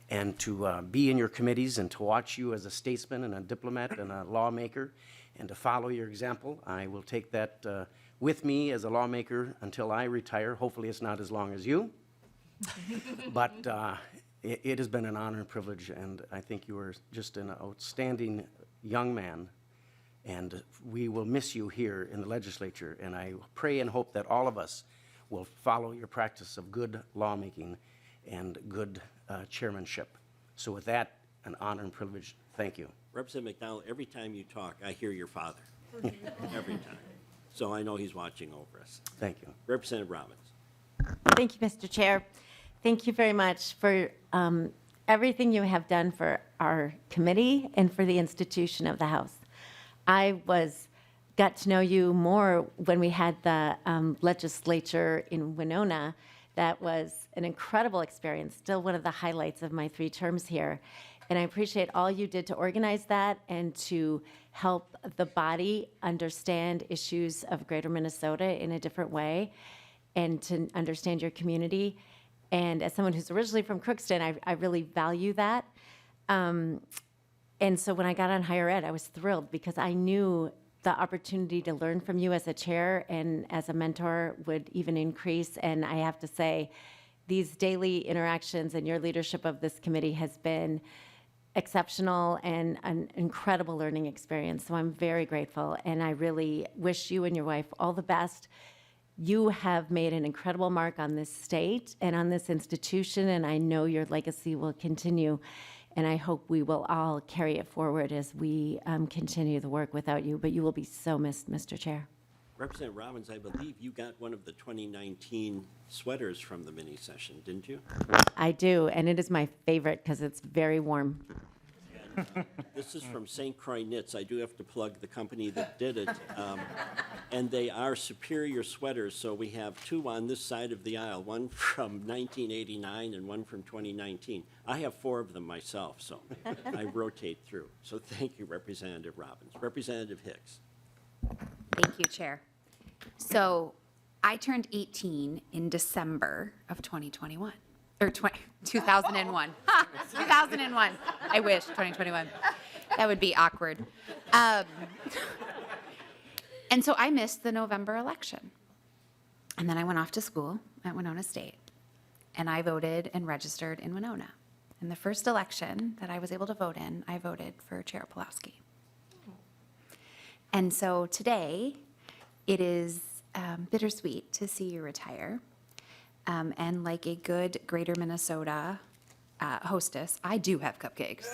and to be in your committees and to watch you as a statesman and a diplomat and a lawmaker. and to follow your example. I will take that with me as a lawmaker until I retire. Hopefully, it's not as long as you. But it has been an honor and privilege, and I think you are just an outstanding young man, and we will miss you here in the legislature, and I pray and hope that all of us will follow your practice of good lawmaking and good chairmanship. So with that, an honor and privilege. Thank you. Representative McDonald, every time you talk, I hear your father. Every time. So I know he's watching over us. Thank you. Representative Robbins. Thank you, Mr. Chair. Thank you very much for everything you have done for our committee and for the institution of the House. I got to know you more when we had the legislature in Winona. That was an incredible experience, still one of the highlights of my 3 terms here. And I appreciate all you did to organize that and to help the body understand issues of Greater Minnesota in a different way and to understand your community. And as someone who's originally from Crookston, I really value that. And so when I got on higher ed, I was thrilled because I knew the opportunity to learn from you as a chair and as a mentor would even increase. And I have to say, these daily interactions and your leadership of this committee has been exceptional and an incredible learning experience. So I'm very grateful, and I really wish you and your wife all the best. You have made an incredible mark on this state and on this institution, and I know your legacy will continue. And I hope we will all carry it forward as we continue the work without you. But you will be so missed, Mr. Chair. Representative Robbins, I believe you got one of the 2019 sweaters from the mini session, didn't you? I do, and it is my favorite because it's very warm. And, this is from St. Croix Knits. I do have to plug the company that did it. And they are superior sweaters, so we have 2 on this side of the aisle, one from 1989 and one from 2019. I have 4 of them myself, so I rotate through. So thank you, Representative Robbins. Representative Hicks. Thank you, Chair. So I turned 18 in December of 2021, or 2001. Ha! 2001. I wish, 2021. That would be awkward. And so I missed the November election. And then I went off to school at Winona State, and I voted and registered in Winona. In the first election that I was able to vote in, I voted for Chair Pelowski. And so today, it is bittersweet to see you retire. And like a good Greater Minnesota hostess, I do have cupcakes.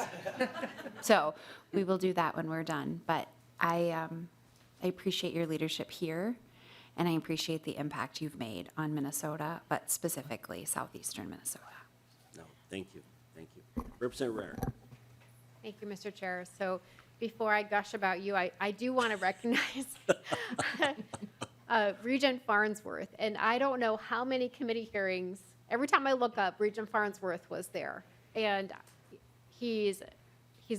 So we will do that when we're done. But I appreciate your leadership here, and I appreciate the impact you've made on Minnesota, but specifically southeastern Minnesota. No, thank you. Thank you. Representative Rarick. Thank you, Mr. Chair. So before I gush about you, I do want to recognize Regent Farnsworth. And I don't know how many committee hearings, every time I look up, Regent Farnsworth was there. And he's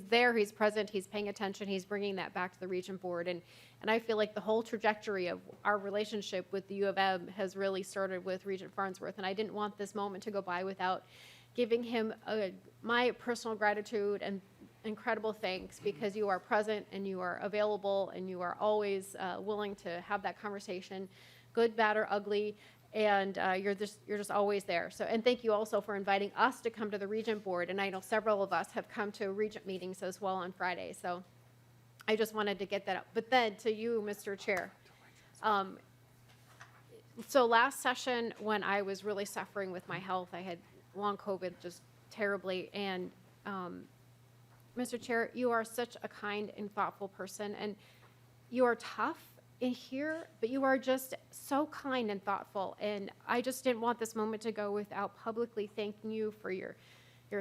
there, he's present, he's paying attention, he's bringing that back to the Regent Board. And I feel like the whole trajectory of our relationship with the U of M has really started with Regent Farnsworth. And I didn't want this moment to go by without giving him my personal gratitude and incredible thanks, because you are present and you are available and you are always willing to have that conversation, good, bad, or ugly, and you're just always there. So, and thank you also for inviting us to come to the Regent Board, and I know several of us have come to Regent meetings as well on Friday. So, I just wanted to get that up. But then to you, Mr. Chair. So last session, when I was really suffering with my health, I had long COVID just terribly, and Mr. Chair, you are such a kind and thoughtful person, and you are tough in here, but you are just so kind and thoughtful. And I just didn't want this moment to go without publicly thanking you for your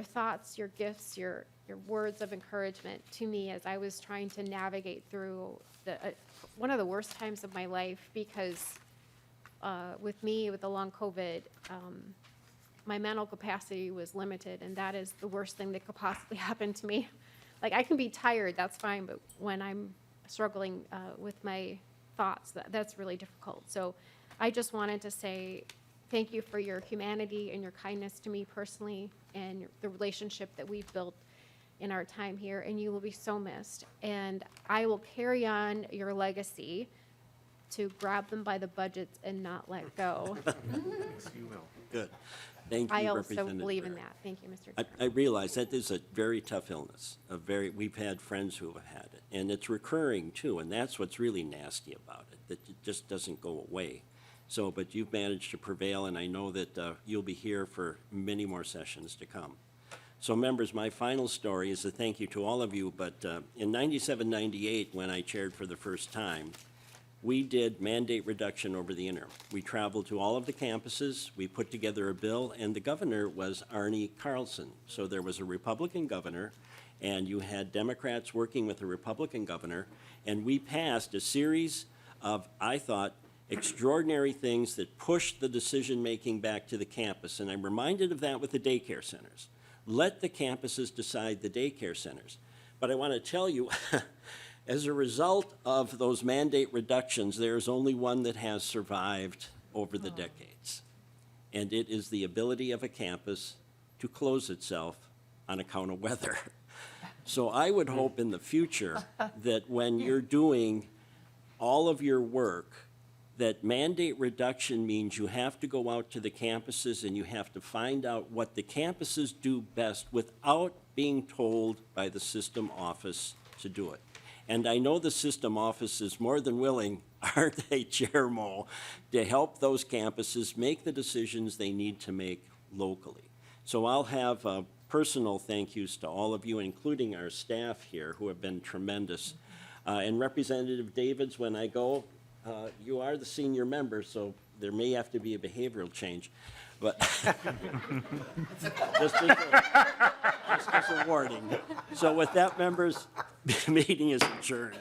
thoughts, your gifts, your words of encouragement to me as I was trying to navigate through one of the worst times of my life, because with me, with the long COVID, my mental capacity was limited, and that is the worst thing that could possibly happen to me. Like, I can be tired, that's fine, but when I'm struggling with my thoughts, that's really difficult. So I just wanted to say thank you for your humanity and your kindness to me personally, and the relationship that we've built. in our time here, and you will be so missed. And I will carry on your legacy to grab them by the budgets and not let go. Good. Thank you, I also Representative believe in Barrett. that. Thank you, Mr. Chair. I realize that is a very tough illness, we've had friends who have had it, and it's recurring too, and that's what's really nasty about it, that it just doesn't go away. So, but you've managed to prevail, and I know that you'll be here for many more sessions to come. So members, my final story is a thank you to all of you, but in 97, 98, when I chaired for the first time, we did mandate reduction over the interim. We traveled to all of the campuses, we put together a bill, and the governor was Arnie Carlson. So there was a Republican governor, and you had Democrats working with a Republican governor, and we passed a series of, I thought, extraordinary things that pushed the decision-making back to the campus. And I'm reminded of that with the daycare centers. Let the campuses decide the daycare centers. But I want to tell you, as a result of those mandate reductions, there's only one that has survived over the decades. And it is the ability of a campus to close itself on account of weather. So I would hope in the future that when you're doing all of your work, that mandate reduction means you have to go out to the campuses and you have to find out what the campuses do best without being told by the system office to do it. And I know the system office is more than willing, aren't they, Chair Moe, to help those campuses make the decisions they need to make locally. So I'll have personal thank yous to all of you, including our staff here, who have been tremendous. And Representative Davids, when I go, you are the senior member, so there may have to be a behavioral change. But just as a warning. So with that, members, the meeting is adjourned.